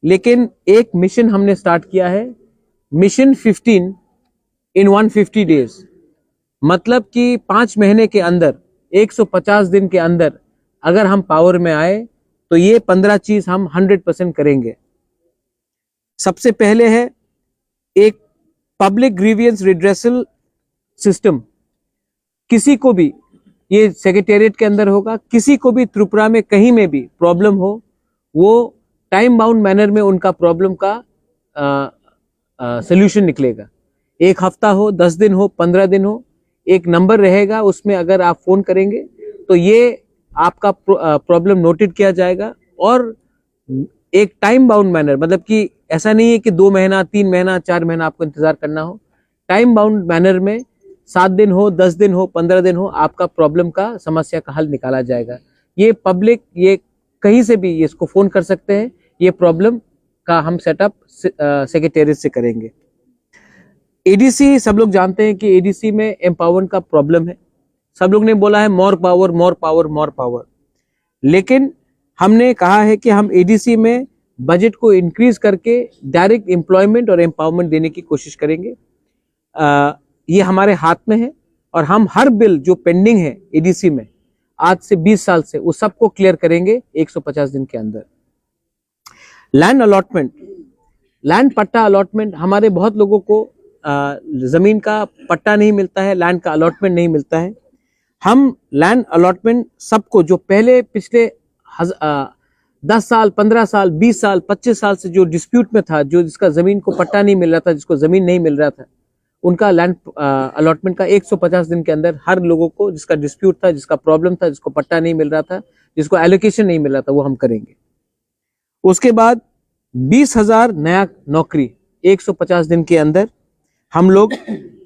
लेकिन एक मिशन हमने स्टार्ट किया है, मिशन 15 इन 150 डेज। मतलब कि 5 महीने के अंदर, 150 दिन के अंदर अगर हम पावर में आए तो ये 15 चीज हम 100% करेंगे। सबसे पहले है एक पब्लिक ग्रीवियंस रिड्रेसल सिस्टम। किसी को भी, ये सेक्रेटेरिएट के अंदर होगा, किसी को भी त्रिपुरा में कहीं में भी प्रॉब्लम हो, वो टाइम बाउंड मैनर में उनका प्रॉब्लम का सोल्यूशन निकलेगा। 1 हफ्ता हो, 10 दिन हो, 15 दिन हो, एक नंबर रहेगा, उसमें अगर आप फोन करेंगे तो ये आपका प्रॉब्लम नोटेड किया जाएगा। और एक टाइम बाउंड मैनर, मतलब कि ऐसा नहीं है कि 2 महीना, 3 महीना, 4 महीना आपको इंतजार करना हो। टाइम बाउंड मैनर में 7 दिन हो, 10 दिन हो, 15 दिन हो, आपका प्रॉब्लम का, समस्या का हल निकाला जाएगा। ये पब्लिक, ये कहीं से भी इसको फोन कर सकते हैं। ये प्रॉब्लम का हम सेटअप सेक्रेटेरिएट से करेंगे। एडीसी, सब लोग जानते हैं कि एडीसी में एम्पावरमेंट का प्रॉब्लम है। सब लोग ने बोला है more power, more power, more power. लेकिन हमने कहा है कि हम एडीसी में बजट को इंक्रीज करके डायरेक्ट एम्प्लॉयमेंट और एम्पावरमेंट देने की कोशिश करेंगे। ये हमारे हाथ में है और हम हर बिल जो पेंडिंग है एडीसी में आज से 20 साल से, वो सबको क्लियर करेंगे 150 दिन के अंदर। लैंड अलॉटमेंट, लैंड पट्टा अलॉटमेंट, हमारे बहुत लोगों को जमीन का पट्टा नहीं मिलता है, लैंड का अलॉटमेंट नहीं मिलता है। हम लैंड अलॉटमेंट सबको, जो पहले पिछले 10 साल, 15 साल, 20 साल, 25 साल से जो डिस्प्यूट में था, जो जिसका जमीन को पट्टा नहीं मिल रहा था, जिसको जमीन नहीं मिल रहा था, उनका लैंड अलॉटमेंट का 150 दिन के अंदर हर लोगों को, जिसका डिस्प्यूट था, जिसका प्रॉब्लम था, जिसको पट्टा नहीं मिल रहा था, जिसको एलोकेशन नहीं मिल रहा था, वो हम करेंगे। उसके बाद 20,000 नया नौकरी 150 दिन के अंदर हम लोग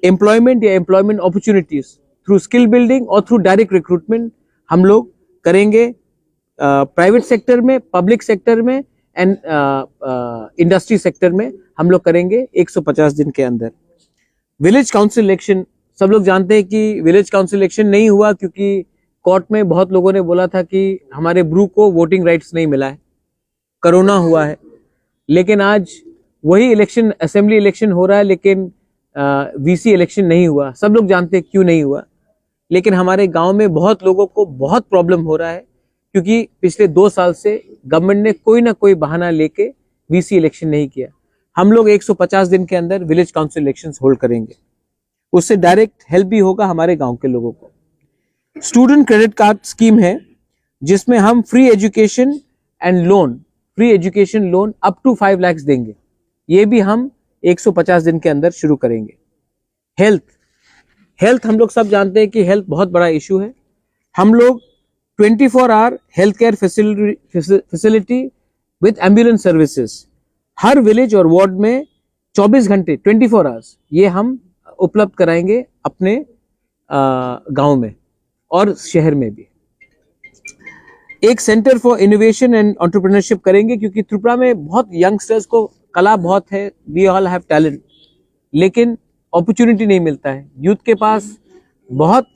एम्प्लॉयमेंट या employment opportunities through skill building और थ्रू डायरेक्ट रिक्रूटमेंट हम लोग करेंगे। प्राइवेट सेक्टर में, पब्लिक सेक्टर में एंड इंडस्ट्री सेक्टर में हम लोग करेंगे 150 दिन के अंदर। विलेज काउंसिल इलेक्शन, सब लोग जानते हैं कि विलेज काउंसिल इलेक्शन नहीं हुआ क्योंकि कोर्ट में बहुत लोगों ने बोला था कि हमारे ब्रू को वोटिंग राइट्स नहीं मिला है, कोरोना हुआ है। लेकिन आज वही इलेक्शन, असेंबली इलेक्शन हो रहा है, लेकिन वीसी इलेक्शन नहीं हुआ। सब लोग जानते हैं क्यों नहीं हुआ, लेकिन हमारे गांव में बहुत लोगों को बहुत प्रॉब्लम हो रहा है क्योंकि पिछले 2 साल से गवर्नमेंट ने कोई ना कोई बहाना लेके वीसी इलेक्शन नहीं किया। हम लोग 150 दिन के अंदर विलेज काउंसिल इलेक्शंस होल्ड करेंगे, उससे डायरेक्ट हेल्प भी होगा हमारे गांव के लोगों को। स्टूडेंट क्रेडिट कार्ड स्कीम है जिसमें हम free education and loan, free education loan up to 5 lakh देंगे। ये भी हम 150 दिन के अंदर शुरू करेंगे। हेल्थ, हम लोग सब जानते हैं कि हेल्थ बहुत बड़ा इशू है। हम लोग 24 hour health care facility with ambulance services हर विलेज और वार्ड में 24 घंटे 24 आवर्स ये हम उपलब्ध कराएंगे अपने गांव में और शहर में भी। एक centre for innovation and entrepreneurship करेंगे क्योंकि त्रिपुरा में बहुत यंगस्टर्स को कला बहुत है, वी ऑल हैव टैलेंट, लेकिन अपॉर्चुनिटी नहीं मिलता है। यूथ के पास बहुत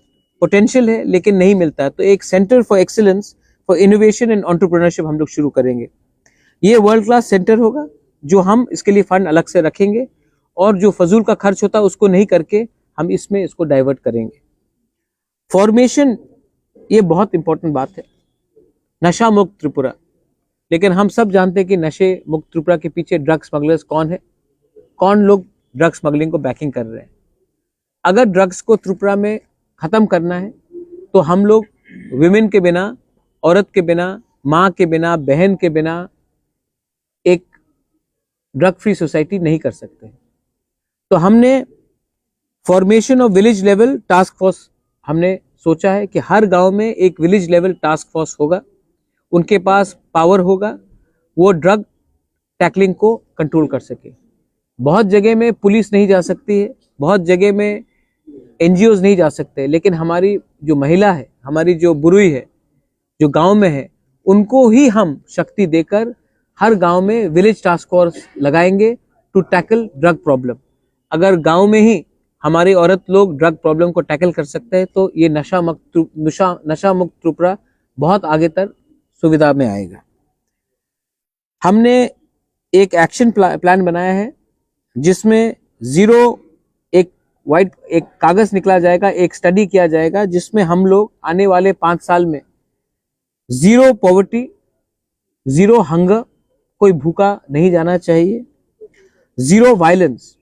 पोटेंशियल है लेकिन नहीं मिलता है। तो एक centre for excellence for innovation and entrepreneurship हम लोग शुरू करेंगे। ये वर्ल्ड क्लास सेंटर होगा जो हम इसके लिए फंड अलग से रखेंगे और जो फजूल का खर्च होता है उसको नहीं करके हम इसमें इसको डाइवर्ट करेंगे। फॉर्मेशन, ये बहुत इंपॉर्टेंट बात है, नशा मुक्त त्रिपुरा। लेकिन हम सब जानते हैं कि नशे मुक्त त्रिपुरा के पीछे ड्रग स्मगलर्स कौन है, कौन लोग ड्रग स्मगलिंग को बैकिंग कर रहे हैं। अगर ड्रग्स को त्रिपुरा में खत्म करना है तो हम लोग विमेन के बिना, औरत के बिना, माँ के बिना, बहन के बिना एक ड्रग फ्री सोसाइटी नहीं कर सकते। तो हमने formation of village level task force हमने सोचा है कि हर गांव में एक विलेज लेवल टास्क फोर्स होगा, उनके पास पावर होगा, वो ड्रग टैकलिंग को कंट्रोल कर सके। बहुत जगह में पुलिस नहीं जा सकती है, बहुत जगह में एनजीओज नहीं जा सकते, लेकिन हमारी जो महिला है, हमारी जो बुरुई है, जो गांव में है, उनको ही हम शक्ति देकर हर गांव में विलेज टास्क फोर्स लगाएंगे टू टैकल ड्रग प्रॉब्लम। अगर गांव में ही हमारी औरत लोग ड्रग प्रॉब्लम को टैकल कर सकते हैं तो ये नशा मुक्त त्रिपुरा बहुत आगे तक सुविधा में आएगा। हमने एक एक्शन प्लान बनाया है जिसमें एक कागज निकला जाएगा, एक स्टडी किया जाएगा जिसमें हम लोग आने वाले 5 साल में 0 पॉवर्टी, 0 हंगर, कोई भूखा नहीं जाना चाहिए, 0 वायलेंस,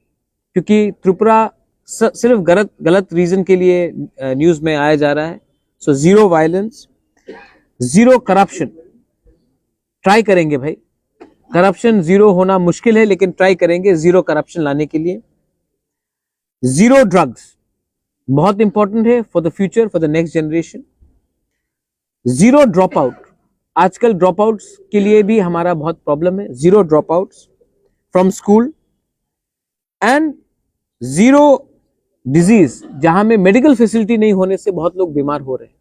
क्योंकि त्रिपुरा सिर्फ गलत रीजन के लिए न्यूज में आया जा रहा है। सो 0 वायलेंस, 0 करप्शन, ट्राई करेंगे भाई, करप्शन 0 होना मुश्किल है लेकिन ट्राई करेंगे 0 करप्शन लाने के लिए। 0 ड्रग्स, बहुत इंपॉर्टेंट है for the future, for the next generation. 0 drop out, आजकल ड्रॉप आउट्स के लिए भी हमारा बहुत प्रॉब्लम है। 0 drop outs from school and 0 disease, जहां में मेडिकल फैसिलिटी नहीं होने से बहुत लोग बीमार हो रहे हैं।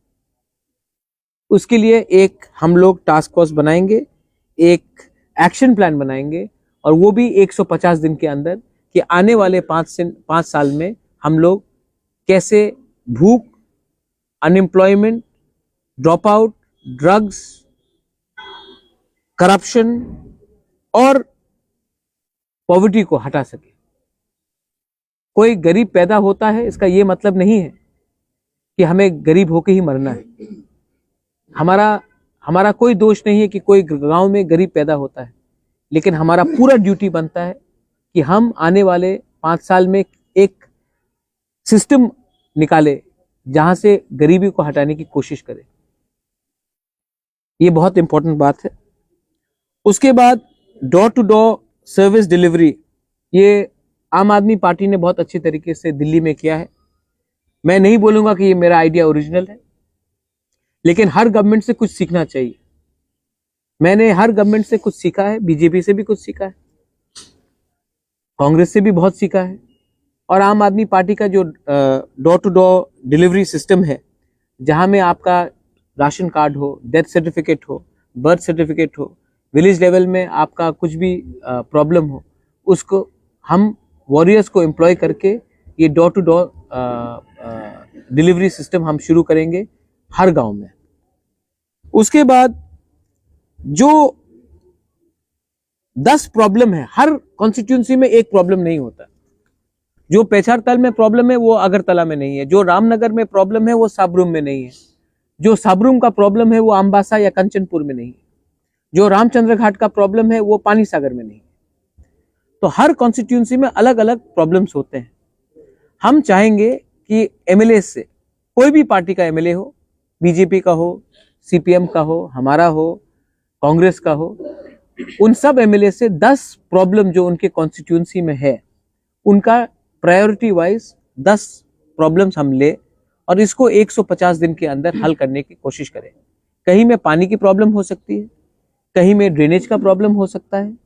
उसके लिए एक हम लोग टास्क फोर्स बनाएंगे, एक एक्शन प्लान बनाएंगे, और वो भी 150 दिन के अंदर, कि आने वाले 5 साल में हम लोग कैसे भूख, unemployment, drop out, drugs, corruption और पॉवर्टी को हटा सके। कोई गरीब पैदा होता है इसका ये मतलब नहीं है कि हमें गरीब होकर ही मरना है। हमारा कोई दोष नहीं है कि कोई गांव में गरीब पैदा होता है, लेकिन हमारा पूरा ड्यूटी बनता है कि हम आने वाले 5 साल में एक सिस्टम निकाले जहां से गरीबी को हटाने की कोशिश करें। ये बहुत इंपॉर्टेंट बात है। उसके बाद door to door service delivery, ये आम आदमी पार्टी ने बहुत अच्छी तरीके से दिल्ली में किया है। मैं नहीं बोलूंगा कि ये मेरा आइडिया ओरिजिनल है, लेकिन हर गवर्नमेंट से कुछ सीखना चाहिए। मैंने हर गवर्नमेंट से कुछ सीखा है, बीजेपी से भी कुछ सीखा है, कांग्रेस से भी बहुत सीखा है, और आम आदमी पार्टी का जो door to door delivery system है, जहां में आपका राशन कार्ड हो, डेथ सर्टिफिकेट हो, बर्थ सर्टिफिकेट हो, विलेज लेवल में आपका कुछ भी प्रॉब्लम हो, उसको हम वॉरियर्स को एम्प्लॉय करके ये door to door delivery system हम शुरू करेंगे हर गांव में। उसके बाद जो 10 प्रॉब्लम है, हर कॉन्स्टिट्यूंसी में एक प्रॉब्लम नहीं होता। जो पेछारताल में प्रॉब्लम है वो अगरतला में नहीं है, जो रामनगर में प्रॉब्लम है वो साबरूम में नहीं है, जो साबरूम का प्रॉब्लम है वो अम्बासा या कंचनपुर में नहीं है, जो रामचंद्र घाट का प्रॉब्लम है वो पानी सागर में नहीं है। तो हर कॉन्स्टिट्यूंसी में अलग अलग प्रॉब्लम्स होते हैं। हम चाहेंगे कि एमएलए से, कोई भी पार्टी का एमएलए हो, बीजेपी का हो, सीपीएम का हो, हमारा हो, कांग्रेस का हो, उन सब एमएलए से 10 प्रॉब्लम जो उनके कॉन्स्टिट्यूंसी में है, उनका प्रायोरिटी वाइज 10 प्रॉब्लम्स हम ले और इसको 150 दिन के अंदर हल करने की कोशिश करें। कहीं में पानी की प्रॉब्लम हो सकती है, कहीं में ड्रेनेज का प्रॉब्लम हो सकता है,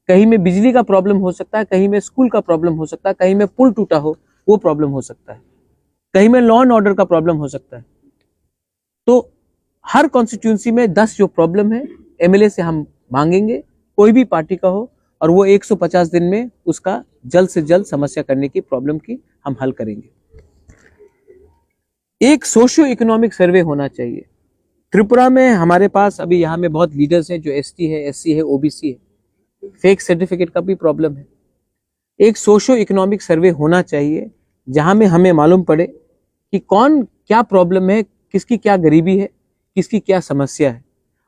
कहीं में बिजली का प्रॉब्लम हो सकता है, कहीं में स्कूल का प्रॉब्लम हो सकता है, कहीं में पुल टूटा हो वो प्रॉब्लम हो सकता है, कहीं में लॉ एंड ऑर्डर का प्रॉब्लम हो सकता है। तो हर कॉन्स्टिट्यूंसी में 10 जो प्रॉब्लम है एमएलए से हम मांगेंगे, कोई भी पार्टी का हो, और वो 150 दिन में उसका जल्द से जल्द समस्या करने की, प्रॉब्लम की हम हल करेंगे। एक सोशियो इकोनॉमिक सर्वे होना चाहिए। त्रिपुरा में हमारे पास अभी यहाँ में बहुत लीडर्स हैं जो एसटी है, एससी है, ओबीसी है, फेक सर्टिफिकेट का भी प्रॉब्लम है। एक सोशियो इकोनॉमिक सर्वे होना चाहिए जहां में हमें मालूम पड़े कि कौन क्या प्रॉब्लम है, किसकी क्या गरीबी है, किसकी क्या समस्या है।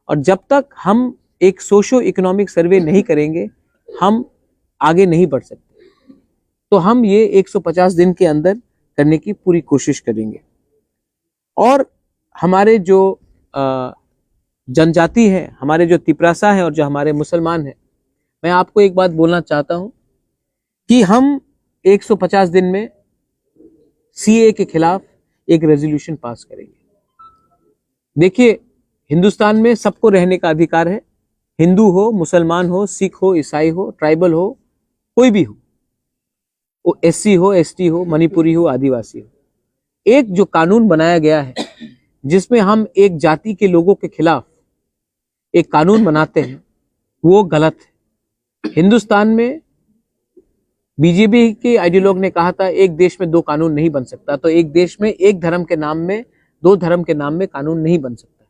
और जब तक हम एक सोशियो इकोनॉमिक सर्वे नहीं करेंगे हम आगे नहीं बढ़ सकते। तो हम ये 150 दिन के अंदर करने की पूरी कोशिश करेंगे। और हमारे जो जनजाति है, हमारे जो तिपरासा है और जो हमारे मुसलमान हैं, मैं आपको एक बात बोलना चाहता हूं कि हम 150 दिन में सीए के खिलाफ एक रेजोल्यूशन पास करेंगे। देखिए, हिंदुस्तान में सबको रहने का अधिकार है, हिंदू हो, मुसलमान हो, सिख हो, ईसाई हो, ट्राइबल हो, कोई भी हो, वो एससी हो, एसटी हो, मणिपुरी हो, आदिवासी हो। एक जो कानून बनाया गया है जिसमें हम एक जाति के लोगों के खिलाफ एक कानून बनाते हैं, वो गलत है। हिंदुस्तान में बीजेपी के आइडियोलॉग ने कहा था एक देश में 2 कानून नहीं बन सकता, तो एक देश में एक धर्म के नाम में, 2 धर्म के नाम में कानून नहीं बन सकता।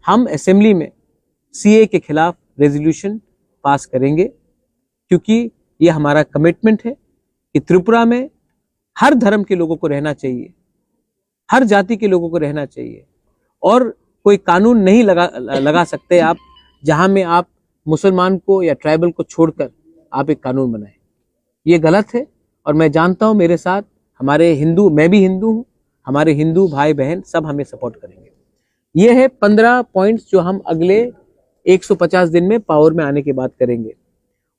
हम असेंबली में सीए के खिलाफ रेजोल्यूशन पास करेंगे क्योंकि ये हमारा कमिटमेंट है कि त्रिपुरा में हर धर्म के लोगों को रहना चाहिए, हर जाति के लोगों को रहना चाहिए, और कोई कानून नहीं लगा सकते आप जहां में आप मुसलमान को या ट्राइबल को छोड़कर आप एक कानून बनाए। ये गलत है। और मैं जानता हूं मेरे साथ हमारे हिंदू, मैं भी हिंदू हूं, हमारे हिंदू भाई बहन सब हमें सपोर्ट करेंगे। ये है 15 पॉइंट्स जो हम अगले 150 दिन में पावर में आने के बाद करेंगे।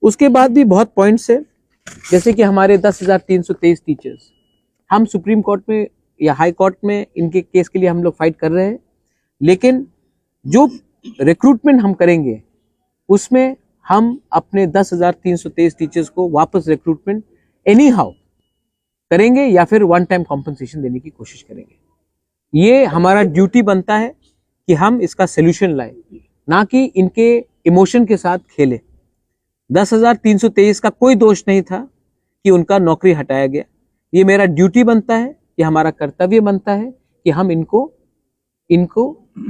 उसके बाद भी बहुत पॉइंट्स है, जैसे कि हमारे 10,323 टीचर्स, हम सुप्रीम कोर्ट में या हाई कोर्ट में इनके केस के लिए हम लोग फाइट कर रहे हैं, लेकिन जो रिक्रूटमेंट हम करेंगे उसमें हम अपने 10,323 टीचर्स को वापस रिक्रूटमेंट एनी हाउ करेंगे या फिर वन टाइम कॉम्पनसेशन देने की कोशिश करेंगे। ये हमारा ड्यूटी बनता है कि हम इसका सोल्यूशन लाए, ना कि इनके इमोशन के साथ खेले। 10,323 का कोई दोष नहीं था कि उनका नौकरी हटाया गया। ये मेरा ड्यूटी बनता है, ये हमारा कर्तव्य बनता है कि हम इनको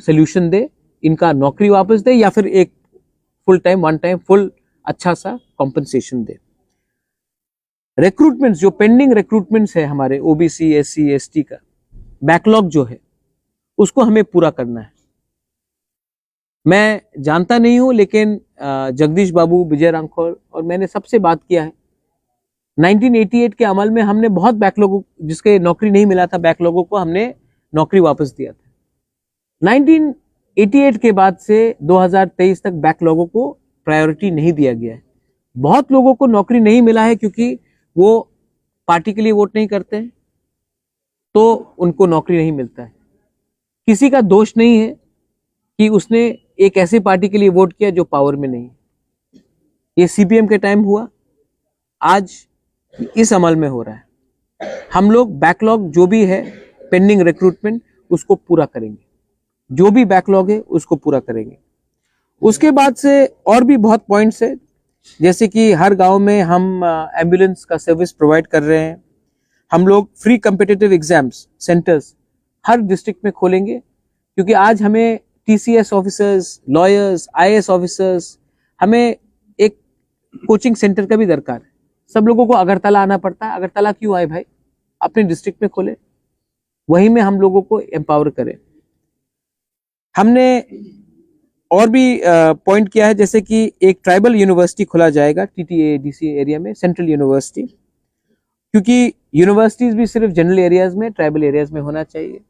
सोल्यूशन दे, इनका नौकरी वापस दे या फिर एक full time one time full अच्छा सा कॉम्पनसेशन दे। रिक्रूटमेंट्स जो पेंडिंग रिक्रूटमेंट्स है हमारे ओबीसी एससी एसटी का बैकलॉग जो है उसको हमें पूरा करना है। मैं जानता नहीं हूं, लेकिन जगदीश बाबू, विजय रांखोर और मैंने सबसे बात किया है। 1988 के अमल में हमने बहुत बैकलॉगों, जिसके नौकरी नहीं मिला था, बैकलॉगों को हमने नौकरी वापस दिया था। 1988 के बाद से 2023 तक बैकलॉगों को प्रायोरिटी नहीं दिया गया है। बहुत लोगों को नौकरी नहीं मिला है क्योंकि वो पार्टी के लिए वोट नहीं करते हैं, तो उनको नौकरी नहीं मिलता है। किसी का दोष नहीं है कि उसने एक ऐसी पार्टी के लिए वोट किया जो पावर में नहीं। ये सीपीएम के टाइम हुआ, आज इस अमल में हो रहा है। हम लोग बैकलॉग जो भी है पेंडिंग रिक्रूटमेंट उसको पूरा करेंगे, जो भी बैकलॉग है उसको पूरा करेंगे। उसके बाद से और भी बहुत पॉइंट्स है, जैसे कि हर गांव में हम एम्बुलेंस का सर्विस प्रोवाइड कर रहे हैं। हम लोग फ्री कॉम्पिटिटिव एग्जाम्स सेंटर्स हर डिस्ट्रिक्ट में खोलेंगे, क्योंकि आज हमें TCS officers, lawyers, IAS officers, हमें एक कोचिंग सेंटर का भी दरकार है। सब लोगों को अगरतला आना पड़ता है। अगरतला क्यों आए भाई, अपने डिस्ट्रिक्ट में खोले, वहीं में हम लोगों को एम्पावर करें। हमने और भी पॉइंट किया है, जैसे कि एक ट्राइबल यूनिवर्सिटी खोला जाएगा टीटीए-डीसी एरिया में, सेंट्रल यूनिवर्सिटी, क्योंकि यूनिवर्सिटीज भी सिर्फ जनरल एरियाज में, ट्राइबल एरियाज में होना चाहिए।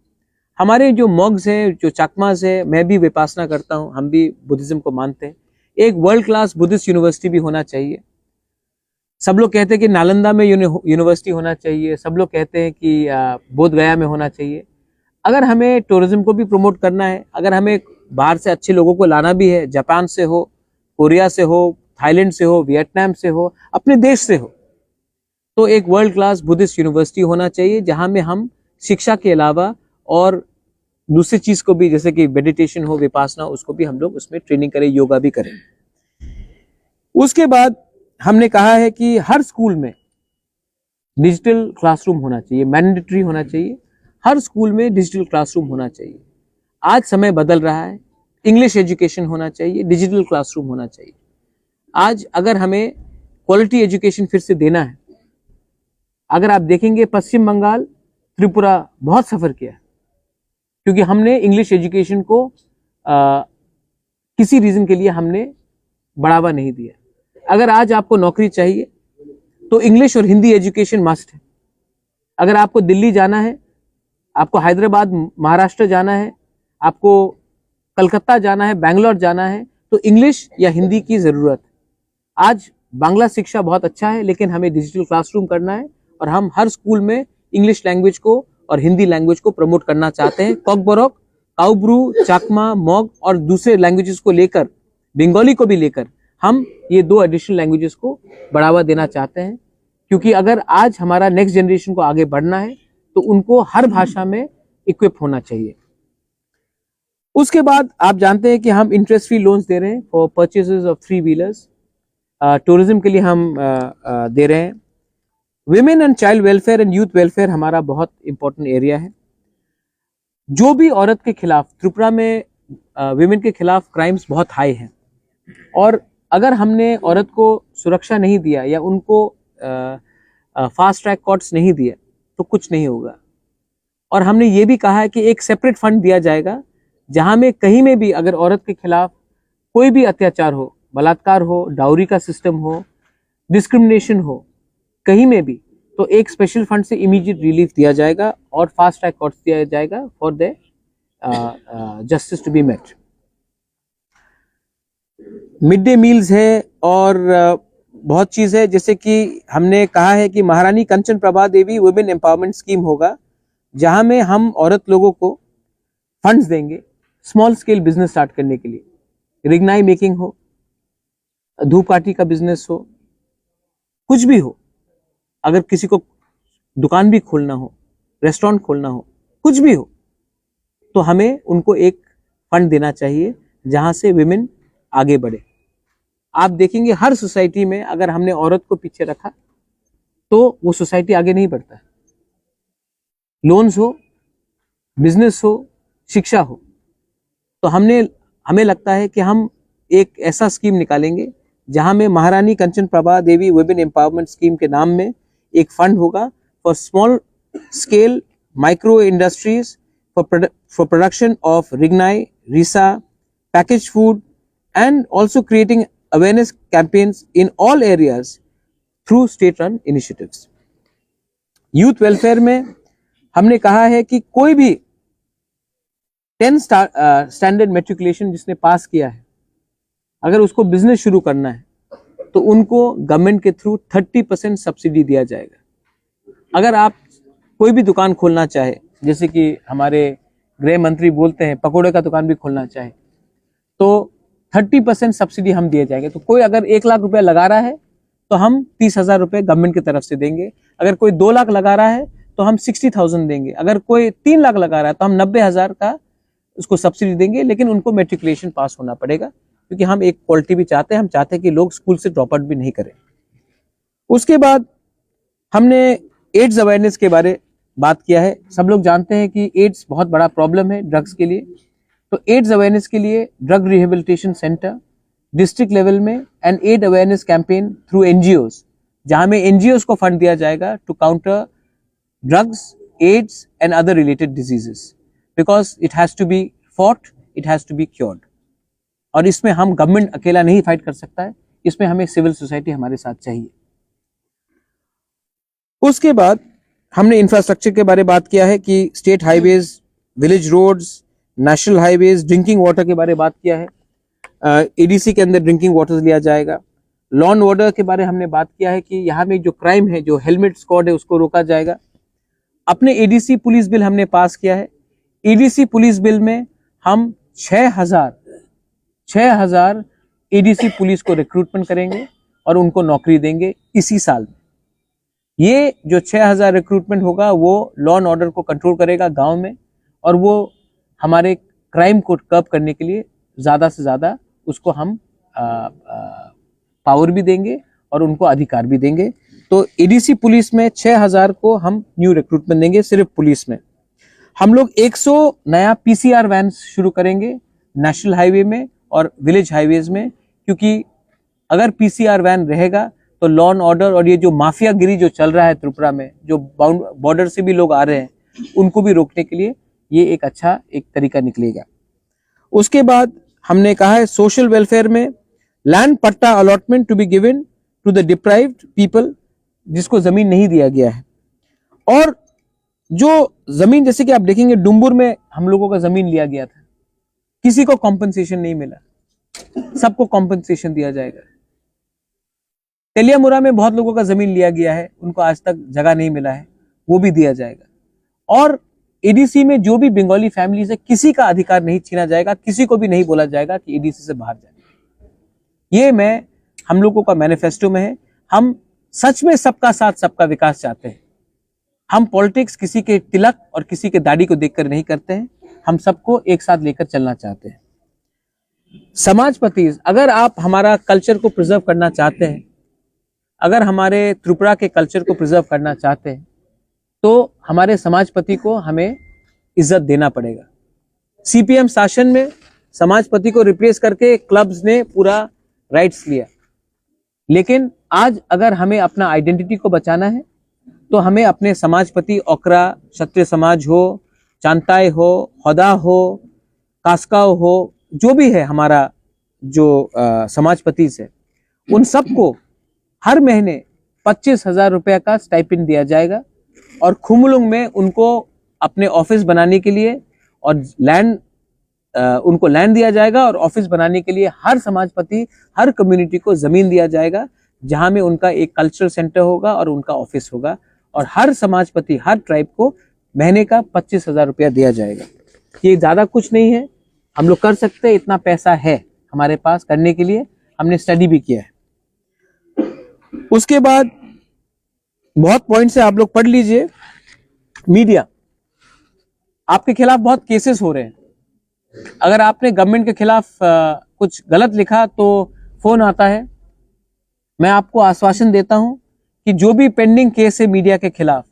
हमारे जो मॉग्स हैं, जो चाकमाज है, मैं भी विपासना करता हूं, हम भी बुद्धिज्म को मानते हैं, एक वर्ल्ड क्लास बुद्धिस्ट यूनिवर्सिटी भी होना चाहिए। सब लोग कहते हैं कि नालंदा में यूनिवर्सिटी होना चाहिए, सब लोग कहते हैं कि बोध गया में होना चाहिए। अगर हमें टूरिज्म को भी प्रमोट करना है, अगर हमें बाहर से अच्छे लोगों को लाना भी है, जापान से हो, कोरिया से हो, थाईलैंड से हो, वियतनाम से हो, अपने देश से हो, तो एक वर्ल्ड क्लास बुद्धिस्ट यूनिवर्सिटी होना चाहिए, जहां में हम शिक्षा के अलावा और दूसरी चीज को भी, जैसे कि मेडिटेशन हो, विपासना, उसको भी हम लोग उसमें ट्रेनिंग करें, योगा भी करें। उसके बाद हमने कहा है कि हर स्कूल में डिजिटल क्लासरूम होना चाहिए, मैंडेटरी होना चाहिए। हर स्कूल में डिजिटल क्लासरूम होना चाहिए। आज समय बदल रहा है, इंग्लिश एजुकेशन होना चाहिए, डिजिटल क्लासरूम होना चाहिए। आज अगर हमें क्वालिटी एजुकेशन फिर से देना है, अगर आप देखेंगे पश्चिम बंगाल, त्रिपुरा बहुत सफर किया, क्योंकि हमने इंग्लिश एजुकेशन को किसी रीजन के लिए हमने बढ़ावा नहीं दिया। अगर आज आपको नौकरी चाहिए तो इंग्लिश और हिंदी एजुकेशन मस्ट है। अगर आपको दिल्ली जाना है, आपको हैदराबाद, महाराष्ट्र जाना है, आपको कलकत्ता जाना है, बैंगलोर जाना है, तो इंग्लिश या हिंदी की जरूरत है। आज बांग्ला शिक्षा बहुत अच्छा है, लेकिन हमें डिजिटल क्लासरूम करना है और हम हर स्कूल में इंग्लिश लैंग्वेज को और हिंदी लैंग्वेज को प्रमोट करना चाहते हैं। कॉकबोरोक, काउब्रू, चाकमा, मॉग और दूसरे लैंग्वेजेस को लेकर, बंगाली को भी लेकर, हम ये 2 एडिशनल लैंग्वेजेस को बढ़ावा देना चाहते हैं, क्योंकि अगर आज हमारा नेक्स्ट जनरेशन को आगे बढ़ना है तो उनको हर भाषा में इक्विप होना चाहिए। उसके बाद आप जानते हैं कि हम इंटरेस्ट फ्री लोन्स दे रहे हैं for purchases of 3 wheelers, tourism के लिए हम दे रहे हैं। Women and child welfare and youth welfare हमारा बहुत इंपॉर्टेंट एरिया है। जो भी औरत के खिलाफ, त्रिपुरा में विमेन के खिलाफ क्राइम्स बहुत हाई हैं, और अगर हमने औरत को सुरक्षा नहीं दिया या उनको फास्ट ट्रैक कोर्ट्स नहीं दिया तो कुछ नहीं होगा। और हमने ये भी कहा है कि एक सेपरेट फंड दिया जाएगा जहां में कहीं में भी अगर औरत के खिलाफ कोई भी अत्याचार हो, बलात्कार हो, डाउरी का सिस्टम हो, डिस्क्रिमिनेशन हो, कहीं में भी, तो एक स्पेशल फंड से इमीडिएट रिलीफ दिया जाएगा और फास्ट ट्रैक कोर्ट्स दिया जाएगा for the justice to be met. Mid day meals है और बहुत चीज है, जैसे कि हमने कहा है कि महारानी Kanchan Prabha Devi women empowerment scheme होगा जहां में हम औरत लोगों को फंड्स देंगे स्मॉल स्केल बिजनेस स्टार्ट करने के लिए। रिग्नाई मेकिंग हो, धूपकाठी का बिजनेस हो, कुछ भी हो, अगर किसी को दुकान भी खोलना हो, रेस्टोरेंट खोलना हो, कुछ भी हो, तो हमें उनको एक फंड देना चाहिए जहां से विमेन आगे बढ़े। आप देखेंगे हर सोसाइटी में अगर हमने औरत को पीछे रखा तो वो सोसाइटी आगे नहीं बढ़ता है। लोन्स हो, बिजनेस हो, शिक्षा हो, तो हमें लगता है कि हम एक ऐसा स्कीम निकालेंगे जहां में महारानी Kanchan Prabha Devi women empowerment scheme के नाम में एक फंड होगा for small scale micro industries for production of rignai, risa, package food and also creating awareness campaigns in all areas through state run initiatives. Youth welfare में हमने कहा है कि कोई भी 10 स्टैंडर्ड मैट्रिकुलेशन जिसने पास किया है, अगर उसको बिजनेस शुरू करना है तो उनको गवर्नमेंट के थ्रू 30% सब्सिडी दिया जाएगा। अगर आप कोई भी दुकान खोलना चाहे, जैसे कि हमारे गृह मंत्री बोलते हैं पकोड़े का दुकान भी खोलना चाहे, तो 30% सब्सिडी हम दिए जाएंगे। तो कोई अगर 1 लाख रुपए लगा रहा है तो हम 30,000 रुपए गवर्नमेंट की तरफ से देंगे। अगर कोई 2 लाख लगा रहा है तो हम 60,000 देंगे। अगर कोई 3 लाख लगा रहा है तो हम 90,000 का उसको सब्सिडी देंगे, लेकिन उनको मैट्रिकुलेशन पास होना पड़ेगा, क्योंकि हम एक क्वालिटी भी चाहते हैं। हम चाहते हैं कि लोग स्कूल से ड्रॉप आउट भी नहीं करें। उसके बाद हमने एड्स अवेयरनेस के बारे बात किया है। सब लोग जानते हैं कि एड्स बहुत बड़ा प्रॉब्लम है ड्रग्स के लिए। तो एड्स अवेयरनेस के लिए drug rehabilitation centre district level में and aid awareness campaign through NGOs, जहां में एनजीओज को फंड दिया जाएगा to counter drugs, AIDS and other related diseases, because it has to be fought, it has to be cured. और इसमें हम government अकेला नहीं फाइट कर सकता है, इसमें हमें सिविल सोसाइटी हमारे साथ चाहिए। उसके बाद हमने इंफ्रास्ट्रक्चर के बारे में बात किया है कि state highways, village roads, national highways, drinking water के बारे में बात किया है। एडीसी के अंदर ड्रिंकिंग वाटर लिया जाएगा। लॉ एंड ऑर्डर के बारे में हमने बात किया है कि यहाँ में जो क्राइम है, जो हेलमेट स्क्वाड है, उसको रोका जाएगा। अपने एडीसी पुलिस बिल हमने पास किया है। एडीसी पुलिस बिल में हम 6,000 एडीसी पुलिस को रिक्रूटमेंट करेंगे और उनको नौकरी देंगे इसी साल में। ये जो 6,000 रिक्रूटमेंट होगा वो लॉ एंड ऑर्डर को कंट्रोल करेगा गांव में, और वो हमारे क्राइम को कर्ब करने के लिए ज्यादा से ज्यादा उसको हम पावर भी देंगे और उनको अधिकार भी देंगे। तो एडीसी पुलिस में 6,000 को हम न्यू रिक्रूटमेंट देंगे। सिर्फ पुलिस में हम लोग 100 नया पीसीआर वैन शुरू करेंगे नेशनल हाईवे में और विलेज हाईवेज में, क्योंकि अगर पीसीआर वैन रहेगा तो लॉ एंड ऑर्डर और ये जो माफियागिरी जो चल रहा है त्रिपुरा में, जो बॉर्डर से भी लोग आ रहे हैं, उनको भी रोकने के लिए ये एक अच्छा एक तरीका निकलेगा। उसके बाद हमने कहा है सोशल वेलफेयर में लैंड पट्टा allotment to be given to the deprived people, जिसको जमीन नहीं दिया गया है। और जो जमीन, जैसे कि आप देखेंगे डुम्बुर में हम लोगों का जमीन लिया गया था, किसी को कॉम्पनसेशन नहीं मिला, सबको कॉम्पनसेशन दिया जाएगा। तेलियामुरा में बहुत लोगों का जमीन लिया गया है, उनको आज तक जगह नहीं मिला है, वो भी दिया जाएगा। और एडीसी में जो भी बंगाली फैमिलीज है, किसी का अधिकार नहीं छीना जाएगा, किसी को भी नहीं बोला जाएगा कि एडीसी से बाहर जाए। ये हम लोगों का मैनिफेस्टो में है। हम सच में सबका साथ सबका विकास चाहते हैं। हम पॉलिटिक्स किसी के तिलक और किसी के दाढ़ी को देखकर नहीं करते हैं, हम सबको एक साथ लेकर चलना चाहते हैं। समाजपति, अगर आप हमारा कल्चर को प्रिजर्व करना चाहते हैं, अगर हमारे त्रिपुरा के कल्चर को प्रिजर्व करना चाहते हैं, तो हमारे समाजपति को हमें इज्जत देना पड़ेगा। सीपीएम शासन में समाजपति को रिप्लेस करके क्लब्स ने पूरा राइट्स लिया, लेकिन आज अगर हमें अपना आइडेंटिटी को बचाना है तो हमें अपने समाजपति ओकरा, क्षत्रिय समाज हो, चांताई हो, होदा हो, कास्काव हो, जो भी है हमारा जो समाजपति से, उन सबको हर महीने 25,000 रुपया का स्टाइपेंड दिया जाएगा और खुमलुंग में उनको अपने ऑफिस बनाने के लिए और उनको लैंड दिया जाएगा और ऑफिस बनाने के लिए हर समाजपति, हर कम्युनिटी को जमीन दिया जाएगा जहां में उनका एक कल्चरल सेंटर होगा और उनका ऑफिस होगा और हर समाजपति, हर ट्राइब को महीने का 25,000 रुपया दिया जाएगा। ये ज्यादा कुछ नहीं है, हम लोग कर सकते हैं, इतना पैसा है हमारे पास करने के लिए, हमने स्टडी भी किया है। उसके बाद बहुत पॉइंट से आप लोग पढ़ लीजिए। मीडिया, आपके खिलाफ बहुत केसेस हो रहे हैं। अगर आपने गवर्नमेंट के खिलाफ कुछ गलत लिखा तो फोन आता है। मैं आपको आश्वासन देता हूं कि जो भी पेंडिंग केस है मीडिया के खिलाफ,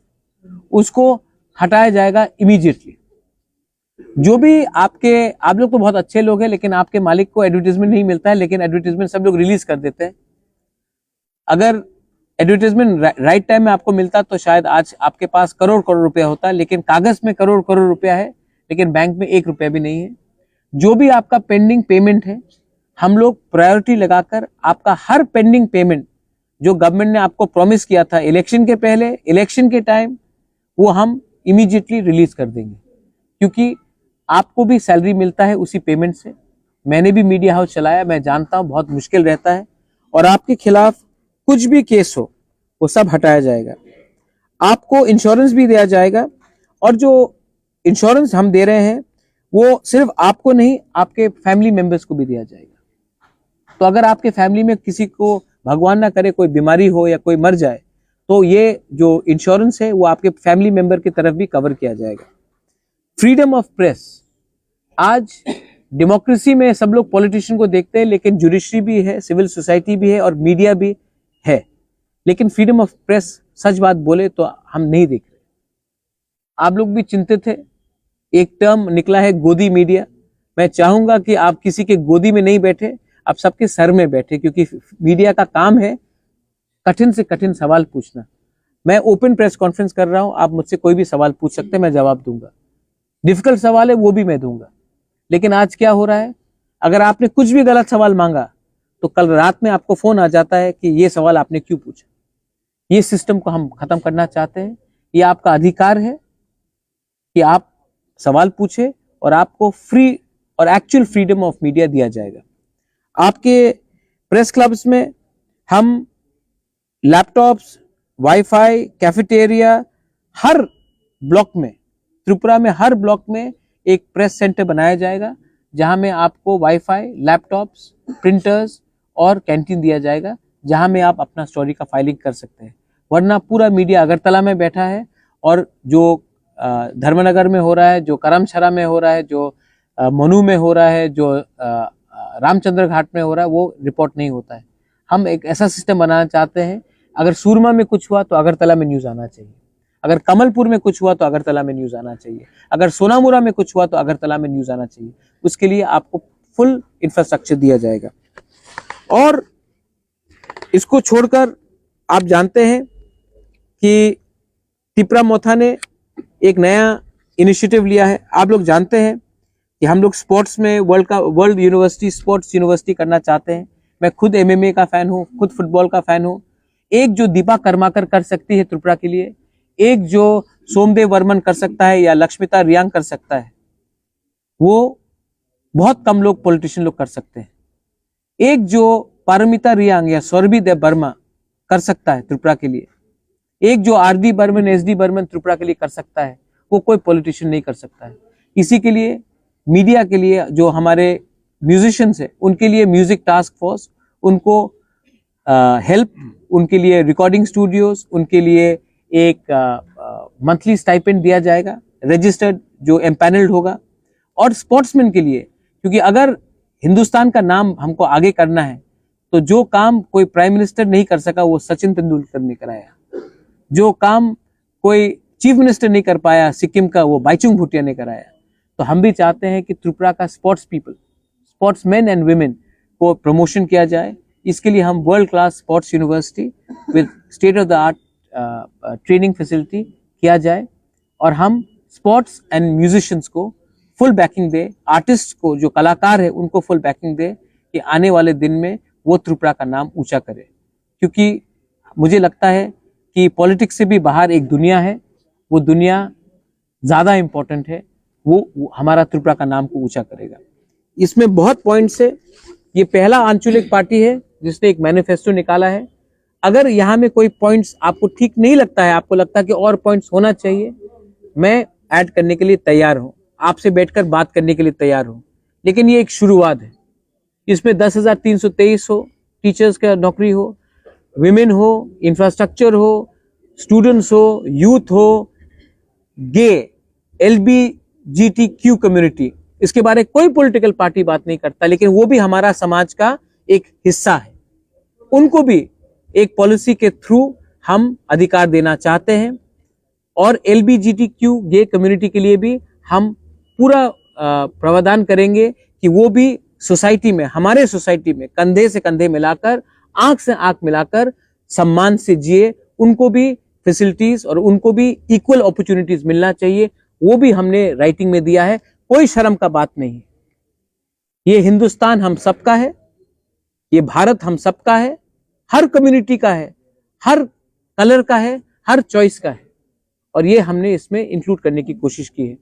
उसको हटाया जाएगा इमीडिएटली। जो भी आप लोग तो बहुत अच्छे लोग हैं, लेकिन आपके मालिक को एडवर्टाइजमेंट नहीं मिलता है, लेकिन एडवर्टाइजमेंट सब लोग रिलीज कर देते हैं। अगर एडवर्टाइजमेंट राइट टाइम में आपको मिलता तो शायद आज आपके पास करोड़ करोड़ रुपया होता है, लेकिन कागज में करोड़ करोड़ रुपया है, लेकिन बैंक में 1 रुपया भी नहीं है। जो भी आपका पेंडिंग पेमेंट है, हम लोग प्रायोरिटी लगाकर आपका हर पेंडिंग पेमेंट जो गवर्नमेंट ने आपको प्रॉमिस किया था इलेक्शन के पहले, इलेक्शन के टाइम, वो हम इमीडिएटली रिलीज कर देंगे, क्योंकि आपको भी सैलरी मिलता है उसी पेमेंट से। मैंने भी मीडिया हाउस चलाया, मैं जानता हूं बहुत मुश्किल रहता है। और आपके खिलाफ कुछ भी केस हो वो सब हटाया जाएगा। आपको इंश्योरेंस भी दिया जाएगा, और जो इंश्योरेंस हम दे रहे हैं वो सिर्फ आपको नहीं, आपके फैमिली मेंबर्स को भी दिया जाएगा। तो अगर आपके फैमिली में किसी को भगवान ना करे कोई बीमारी हो या कोई मर जाए, तो ये जो इंश्योरेंस है वो आपके फैमिली मेंबर की तरफ भी कवर किया जाएगा। फ्रीडम ऑफ प्रेस, आज डेमोक्रेसी में सब लोग पॉलिटिशियन को देखते हैं, लेकिन जुडिशरी भी है, सिविल सोसाइटी भी है और मीडिया भी है, लेकिन फ्रीडम ऑफ प्रेस सच बात बोले तो हम नहीं देख रहे। आप लोग भी चिंतित थे, एक टर्म निकला है गोदी मीडिया। मैं चाहूंगा कि आप किसी के गोदी में नहीं बैठे, आप सबके सर में बैठे, क्योंकि मीडिया का काम है कठिन से कठिन सवाल पूछना। मैं ओपन प्रेस कॉन्फ्रेंस कर रहा हूं, आप मुझसे कोई भी सवाल पूछ सकते हैं, मैं जवाब दूंगा। डिफिकल्ट सवाल है वो भी मैं दूंगा, लेकिन आज क्या हो रहा है, अगर आपने कुछ भी गलत सवाल मांगा तो कल रात में आपको फोन आ जाता है कि ये सवाल आपने क्यों पूछा। ये सिस्टम को हम खत्म करना चाहते हैं। ये आपका अधिकार है कि आप सवाल पूछे और आपको फ्री और एक्चुअल फ्रीडम ऑफ मीडिया दिया जाएगा। आपके प्रेस क्लब्स में हम लैपटॉप्स, वाईफाई, कैफेटेरिया, हर ब्लॉक में, त्रिपुरा में हर ब्लॉक में एक प्रेस सेंटर बनाया जाएगा, जहां में आपको वाईफाई, लैपटॉप्स, प्रिंटर्स और कैंटीन दिया जाएगा, जहां में आप अपना स्टोरी का फाइलिंग कर सकते हैं। वरना पूरा मीडिया अगरतला में बैठा है, और जो धर्मनगर में हो रहा है, जो करमछरा में हो रहा है, जो मनु में हो रहा है, जो रामचंद्र घाट में हो रहा है, वो रिपोर्ट नहीं होता है। हम एक ऐसा सिस्टम बनाना चाहते हैं, अगर सूरमा में कुछ हुआ तो अगरतला में न्यूज आना चाहिए, अगर कमलपुर में कुछ हुआ तो अगरतला में न्यूज आना चाहिए, अगर सोनामुरा में कुछ हुआ तो अगरतला में न्यूज आना चाहिए। उसके लिए आपको फुल इंफ्रास्ट्रक्चर दिया जाएगा। और इसको छोड़कर आप जानते हैं कि तिपरा मोथा ने एक नया इनिशिएटिव लिया है। आप लोग जानते हैं कि हम लोग स्पोर्ट्स में वर्ल्ड यूनिवर्सिटी, स्पोर्ट्स यूनिवर्सिटी करना चाहते हैं। मैं खुद एमएमए का फैन हूँ, खुद फुटबॉल का फैन हूँ। एक जो दीपा कर्माकर कर सकती है त्रिपुरा के लिए, एक जो सोमदेव वर्मन कर सकता है या लक्ष्मिता रियांग कर सकता है, वो बहुत कम लोग पॉलिटिशियन लोग कर सकते हैं। एक जो पारमिता रियांग या सौरभी देव वर्मा कर सकता है त्रिपुरा के लिए, एक जो आरडी बर्मन, एसडी बर्मन त्रिपुरा के लिए कर सकता है, वो कोई पॉलिटिशियन नहीं कर सकता है। इसी के लिए मीडिया के लिए जो हमारे म्यूजिशियंस है, उनके लिए म्यूजिक टास्क फोर्स, उनको हेल्प, उनके लिए रिकॉर्डिंग स्टूडियोज, उनके लिए एक मंथली स्टाइपेंड दिया जाएगा, रजिस्टर्ड जो एम्पैनल्ड होगा। और स्पोर्ट्समैन के लिए, क्योंकि अगर हिंदुस्तान का नाम हमको आगे करना है तो जो काम कोई प्राइम मिनिस्टर नहीं कर सका वो सचिन तेंदुलकर ने कराया, जो काम कोई चीफ मिनिस्टर नहीं कर पाया सिक्किम का, वो बाइचुंग भूटिया ने कराया। तो हम भी चाहते हैं कि त्रिपुरा का sports people, sports man and women को प्रमोशन किया जाए, इसके लिए हम world class sports university with state of the art training facility किया जाए और हम स्पोर्ट्स एंड म्यूजिशियंस को फुल बैकिंग दे, आर्टिस्ट को जो कलाकार है उनको फुल बैकिंग दे कि आने वाले दिन में वो त्रिपुरा का नाम ऊंचा करे। क्योंकि मुझे लगता है कि पॉलिटिक्स से भी बाहर एक दुनिया है, वो दुनिया ज़्यादा इम्पोर्टेंट है, वो हमारा त्रिपुरा का नाम को ऊंचा करेगा। इसमें बहुत पॉइंट्स है। ये पहला आंचलिक पार्टी है जिसने एक मैनिफेस्टो निकाला है। अगर यहाँ में कोई पॉइंट्स आपको ठीक नहीं लगता है, आपको लगता है कि और पॉइंट्स होना चाहिए, मैं ऐड करने के लिए तैयार हूँ, आपसे बैठकर बात करने के लिए तैयार हूँ। लेकिन ये एक शुरुआत है। इसमें 10,323 हो, टीचर्स का नौकरी हो, विमेन हो, इंफ्रास्ट्रक्चर हो, स्टूडेंट्स हो, यूथ हो, गे, LGBTQ कम्युनिटी, इसके बारे में कोई पॉलिटिकल पार्टी बात नहीं करता, लेकिन वो भी हमारा समाज का एक हिस्सा है। उनको भी एक पॉलिसी के थ्रू हम अधिकार देना चाहते हैं और LGBTQ गे कम्युनिटी के लिए भी हम पूरा प्रावधान करेंगे कि वो भी सोसाइटी में, हमारे सोसाइटी में कंधे से कंधे मिलाकर, आंख से आंख मिलाकर सम्मान से जिए। उनको भी फैसिलिटीज और उनको भी इक्वल अपॉर्चुनिटीज मिलना चाहिए। वो भी हमने राइटिंग में दिया है, कोई शर्म का बात नहीं है। ये हिंदुस्तान हम सबका है, ये भारत हम सबका है, हर कम्युनिटी का है, हर कलर का है, हर चॉइस का है, और ये हमने इसमें इंक्लूड करने की कोशिश की है।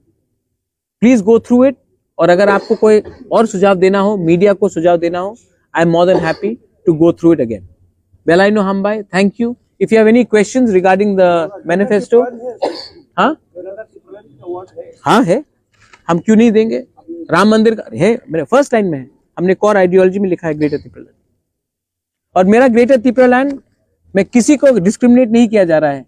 Please go through it. और अगर आपको कोई और सुझाव देना हो, मीडिया को सुझाव देना हो, I am more than happy to go through it again. बेलाइनो हमबाई, thank you. If you have any questions regarding the manifesto. हाँ है, हम क्यों नहीं देंगे। राम मंदिर का है, मेरे फर्स्ट लाइन में है, हमने कोर आइडियोलॉजी में लिखा है ग्रेटर त्रिपुरा लैंड। और मेरा ग्रेटर त्रिपुरा लैंड में किसी को डिस्क्रिमिनेट नहीं किया जा रहा है,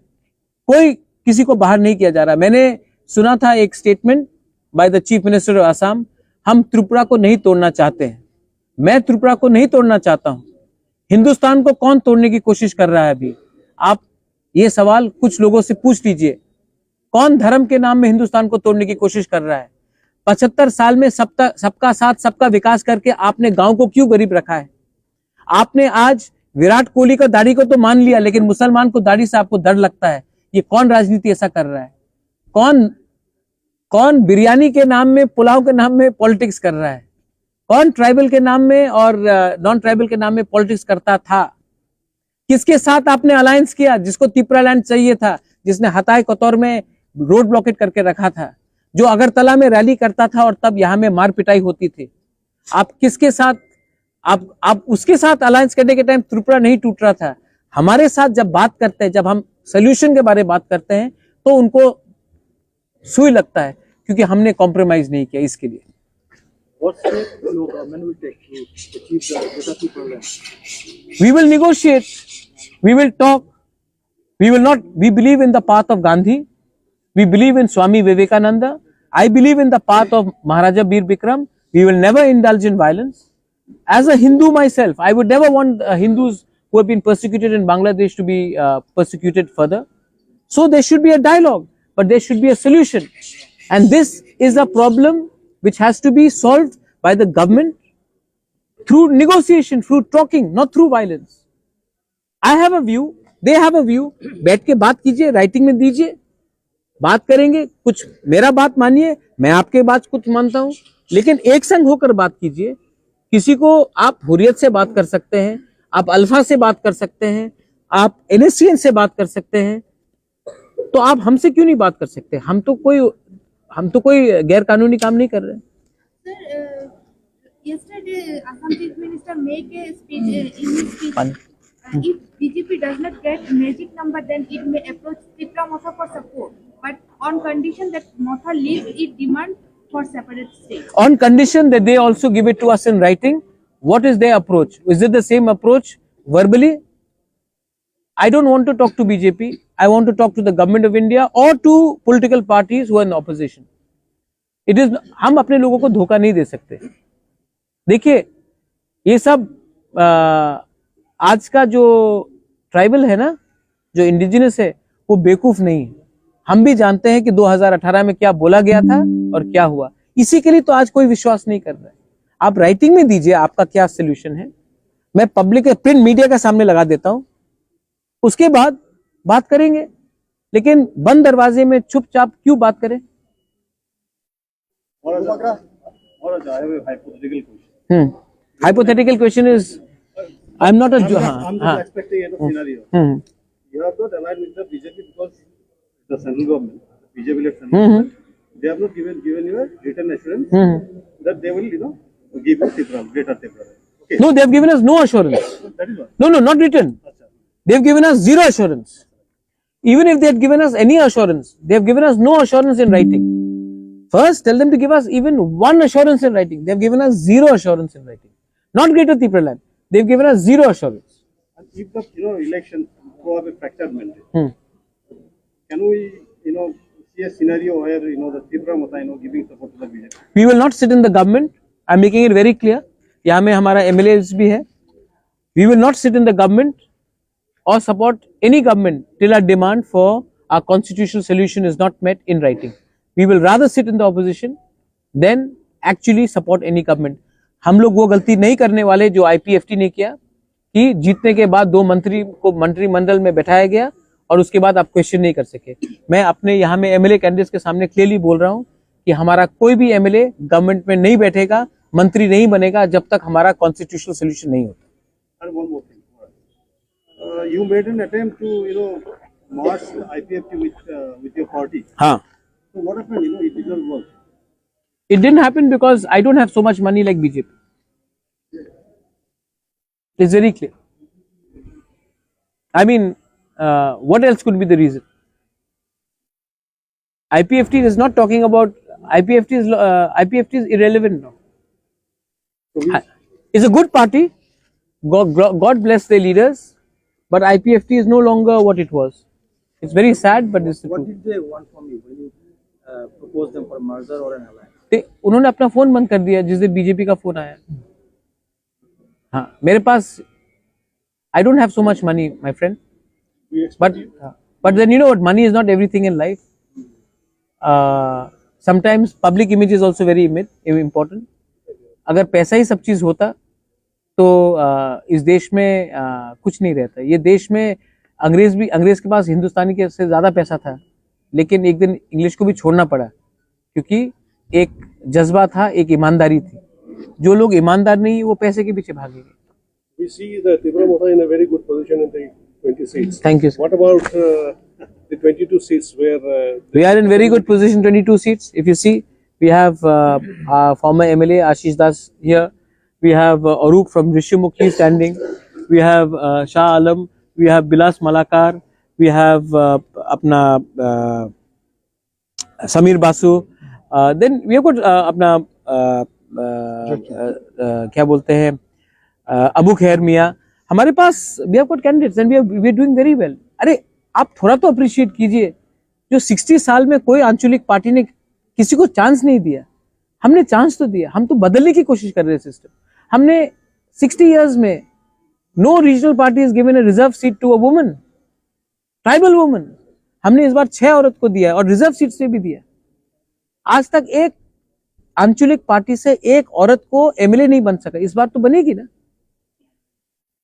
कोई किसी को बाहर नहीं किया जा रहा। मैंने सुना था एक statement by the chief minister of Assam, हम त्रिपुरा को नहीं तोड़ना चाहते हैं। मैं त्रिपुरा को नहीं तोड़ना चाहता हूं। हिंदुस्तान को कौन तोड़ने की कोशिश कर रहा है अभी? आप ये सवाल कुछ लोगों से पूछ लीजिए, कौन धर्म के नाम में हिंदुस्तान को तोड़ने की कोशिश कर रहा है? 75 साल में सबका साथ सबका विकास करके आपने गांव को क्यों गरीब रखा है? आपने आज विराट कोहली का दाढ़ी को तो मान लिया, लेकिन मुसलमान को दाढ़ी से आपको डर लगता है। ये कौन राजनीति ऐसा कर रहा है? कौन बिरयानी के नाम में, पुलाव के नाम में पॉलिटिक्स कर रहा है? कौन ट्राइबल के नाम में और नॉन ट्राइबल के नाम में पॉलिटिक्स करता था? किसके साथ आपने अलायंस किया? जिसको त्रिपुरा लैंड चाहिए था, जिसने हताई कतौर में रोड ब्लॉकेट करके रखा था, जो अगरतला में रैली करता था और तब यहां में मार पिटाई होती थी। आप किसके साथ, आप उसके साथ अलायंस करने के टाइम त्रिपुरा नहीं टूट रहा था। हमारे साथ जब बात करते हैं, जब हम सोल्यूशन के बारे में बात करते हैं, तो उनको सुई लगता है, क्योंकि हमने कॉम्प्रोमाइज नहीं किया। इसके लिए we will negotiate, we will talk, we will not, we believe in the path of Gandhi, we believe in Swami Vivekananda, I believe in the path of Maharaja Bir Bikram. We will never indulge in violence. As a Hindu myself, I would never want Hindus who have been persecuted in Bangladesh to be persecuted further. So there should be a dialogue, but there should be a solution. And this is a problem which has to be solved by the government through negotiation, through talking, not through violence. I have a view, they have a view. बैठ के बात कीजिए, writing में दीजिए, बात करेंगे। कुछ मेरा बात मानिए, मैं आपके बात कुछ मानता हूं, लेकिन एक संग होकर बात कीजिए। किसी को आप हुर्रियत से बात कर सकते हैं, आप अल्फा से बात कर सकते हैं, आप NSCN से बात कर सकते हैं, तो आप हमसे क्यों नहीं बात कर सकते? हम तो कोई गैर कानूनी काम नहीं कर रहे। Sir, yesterday Assam Chief Minister make a speech in his speech. If BJP does not get magic number, then it may approach Tripura Motha for support, but on condition that Motha leaves its demand for separate state. On condition that they also give it to us in writing. What is their approach? Is it the same approach verbally? I don't want to talk to BJP. I want to talk to the government of India or to political parties who are in opposition. It is, हम अपने लोगों को धोखा नहीं दे सकते। देखिए, ये सब आज का जो ट्राइबल है ना, जो इंडिजिनस है, वो बेवकूफ नहीं है। हम भी जानते हैं कि 2018 में क्या बोला गया था और क्या हुआ। इसी के लिए तो आज कोई विश्वास नहीं कर रहा है। आप राइटिंग में दीजिए आपका क्या सोल्यूशन है। मैं पब्लिक प्रिंट मीडिया के सामने लगा देता हूं, उसके बाद बात करेंगे, लेकिन बंद दरवाजे में चुपचाप क्यों बात करें? Hypothetical question is, I'm not a I'm just expecting a scenario. You have not aligned with the BJP because the central government, BJP-led central government, they have not given you a written assurance that they will, give you Tripura, greater Tripura. Okay. No, they have given us no assurance. That is what. No, not written. They have given us zero assurance. Even if they had given us any assurance, they have given us no assurance in writing. First, tell them to give us even one assurance in writing. They have given us zero assurance in writing. Not Greater Tripura land. They have given us zero assurance. And if the election throw a fractured mandate, can we see a scenario where the Tripura Mata giving support to the BJP? We will not sit in the government. I am making it very clear. यहाँ में हमारा MLAs भी है. We will not sit in the government or support any government till our demand for our constitutional solution is not met in writing. We will rather sit in the opposition than actually support any government. हम लोग वो गलती नहीं करने वाले जो IPFT ने किया कि जीतने के बाद 2 मंत्री को मंत्रिमंडल में बैठाया गया और उसके बाद आप क्वेश्चन नहीं कर सके. मैं अपने यहाँ में MLA कैंडिडेट्स के सामने क्लियरली बोल रहा हूँ कि हमारा कोई भी MLA गवर्नमेंट में नहीं बैठेगा, मंत्री नहीं बनेगा जब तक हमारा कॉन्स्टिट्यूशनल सोल्यूशन नहीं होता. And one more thing. You made an attempt to merge IPFT with your party. हाँ. So what happened? It did not work. It didn't happen because I don't have so much money like BJP. It's very clear. I mean, what else could be the reason? IPFT is not talking about IPFT is irrelevant now. It's a good party. God bless their leaders, but IPFT is no longer what it was. It's very sad, but it's the What truth. did they want from you when you proposed them for merger or an alliance? उन्होंने अपना phone बंद कर दिया जिस दिन BJP का phone आया. हाँ, मेरे पास I don't have so much money, my friend. But then what? Money is not everything in life. Sometimes public image is also very important. अगर पैसा ही सब चीज होता तो इस देश में कुछ नहीं रहता. ये देश में अंग्रेज के पास हिंदुस्तानी के से ज्यादा पैसा था, लेकिन एक दिन इंग्लिश को भी छोड़ना पड़ा क्योंकि एक जज्बा था, एक ईमानदारी थी. जो लोग ईमानदार नहीं वो पैसे के पीछे भागेंगे. We see the Tripura Mata in a very good position in the 20 seats. Thank you, sir. What about the 22 seats where We are in very good position, 22 seats. If you see, we have our former MLA Ashish Das here. We have Arup from Rishyamukhi standing. We have Shah Alam. We have Bilas Malakar. We have apna Samir Basu. Then we have got अपना क्या बोलते हैं अबू खैर मियाँ. हमारे पास we have got candidates and we are doing very well. अरे आप थोड़ा तो अप्रिशिएट कीजिए. जो 60 साल में कोई आंचलिक पार्टी ने किसी को चांस नहीं दिया, हमने चांस तो दिया. हम तो बदलने की कोशिश कर रहे हैं सिस्टम. हमने 60 years में no regional party has given a reserve seat to a woman, tribal woman. हमने इस बार 6 औरत को दिया और रिजर्व सीट से भी दिया. आज तक एक आंचलिक पार्टी से एक औरत को एमएलए नहीं बन सका. इस बार तो बनेगी ना.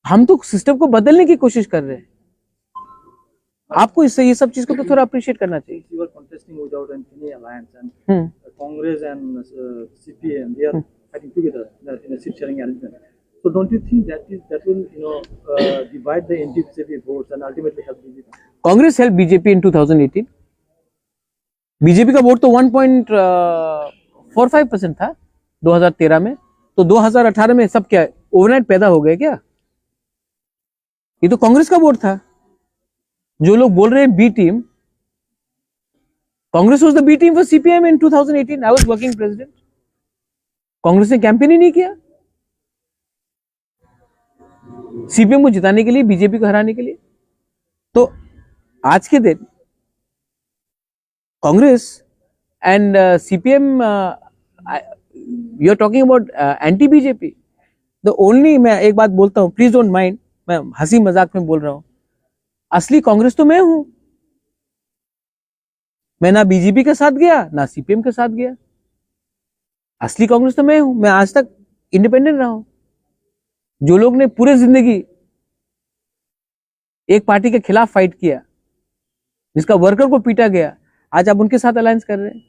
हम तो सिस्टम को बदलने की कोशिश कर रहे हैं. आपको इससे ये सब चीज को तो थोड़ा अप्रिशिएट करना चाहिए. You were contesting without any alliance, and Congress and CPM, they are fighting together in a seat sharing arrangement. So don't you think that will divide the anti-BJP votes and ultimately help BJP? Congress help BJP in 2018. BJP का vote तो 1.45% था 2013 में. तो 2018 में सब क्या overnight पैदा हो गए क्या? ये तो कांग्रेस का वोट था. जो लोग बोल रहे हैं B team, Congress was the B team for CPM in 2018. I was working president. Congress ने कैंपेन ही नहीं किया सीपीएम को जिताने के लिए, बीजेपी को हराने के लिए. तो आज के दिन Congress and CPM, you are talking about anti BJP. The only, मैं एक बात बोलता हूं, प्लीज डोंट माइंड, मैं हंसी मजाक में बोल रहा हूं. असली कांग्रेस तो मैं हूं. मैं ना बीजेपी के साथ गया ना सीपीएम के साथ गया. असली कांग्रेस तो मैं हूं. मैं आज तक इंडिपेंडेंट रहा हूं. जो लोग ने पूरे जिंदगी एक पार्टी के खिलाफ फाइट किया, जिसका वर्कर को पीटा गया, आज आप उनके साथ अलायंस कर रहे हैं।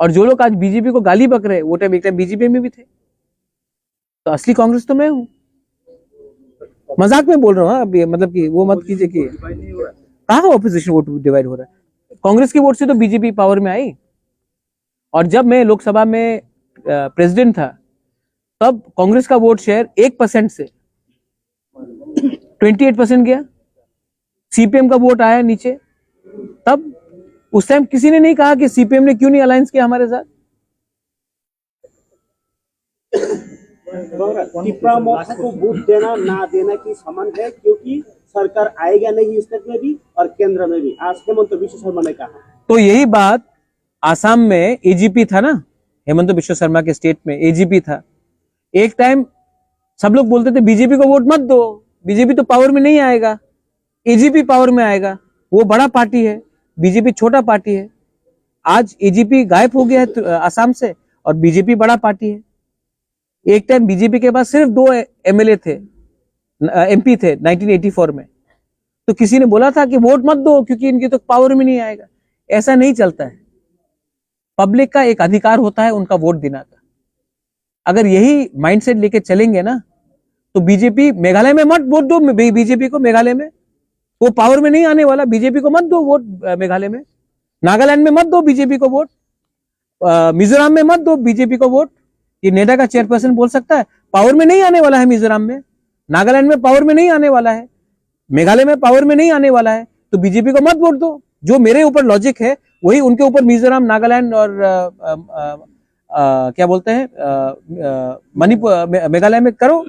और जो लोग आज बीजेपी को गाली बक रहे हैं, वो टाइम एक टाइम बीजेपी में भी थे। तो असली कांग्रेस तो मैं हूं। मजाक में बोल रहा हूं, अभी मतलब कि वो मत कीजिए कि कहां ऑपोजिशन वोट डिवाइड हो रहा है। कांग्रेस की वोट से तो बीजेपी पावर में आई। और जब मैं लोकसभा में प्रेसिडेंट था, तब कांग्रेस का वोट शेयर 1% से 28% गया। सीपीएम का वोट आया नीचे। तब उस टाइम किसी ने नहीं कहा कि सीपीएम ने क्यों नहीं अलायंस किया हमारे साथ। तिपरा मोथा को वोट देना ना देना की समान है, क्योंकि सरकार आएगा नहीं स्टेट में भी और केंद्र में भी। आज हेमंत बिश्व शर्मा ने कहा। तो यही बात आसाम में एजीपी था ना, हेमंत बिश्व शर्मा के स्टेट में एजीपी था। एक टाइम सब लोग बोलते थे बीजेपी को वोट मत दो, बीजेपी तो पावर में नहीं आएगा, एजीपी पावर में आएगा, वो बड़ा पार्टी है, बीजेपी छोटा पार्टी है। आज एजीपी गायब हो गया है आसाम से और बीजेपी बड़ा पार्टी है। एक टाइम बीजेपी के पास सिर्फ 2 एमएलए थे, एमपी थे 1984 में। तो किसी ने बोला था कि वोट मत दो क्योंकि इनकी तो पावर में नहीं आएगा। ऐसा नहीं चलता है। पब्लिक का एक अधिकार होता है उनका वोट देने का। अगर यही माइंडसेट लेके चलेंगे ना, तो बीजेपी मेघालय में मत वोट दो, बीजेपी को मेघालय में, वो पावर में नहीं आने वाला। बीजेपी को मत दो वोट मेघालय में। नागालैंड में मत दो बीजेपी को वोट। मिजोरम में मत दो बीजेपी को वोट। ये नेडा का चेयरपर्सन बोल सकता है, पावर में नहीं आने वाला है मिजोरम में, नागालैंड में पावर में नहीं आने वाला है, मेघालय में पावर में नहीं आने वाला है, तो बीजेपी को मत वोट दो। जो मेरे ऊपर लॉजिक है वही उनके ऊपर मिजोरम, नागालैंड और क्या बोलते हैं मणिपुर, मेघालय में करो।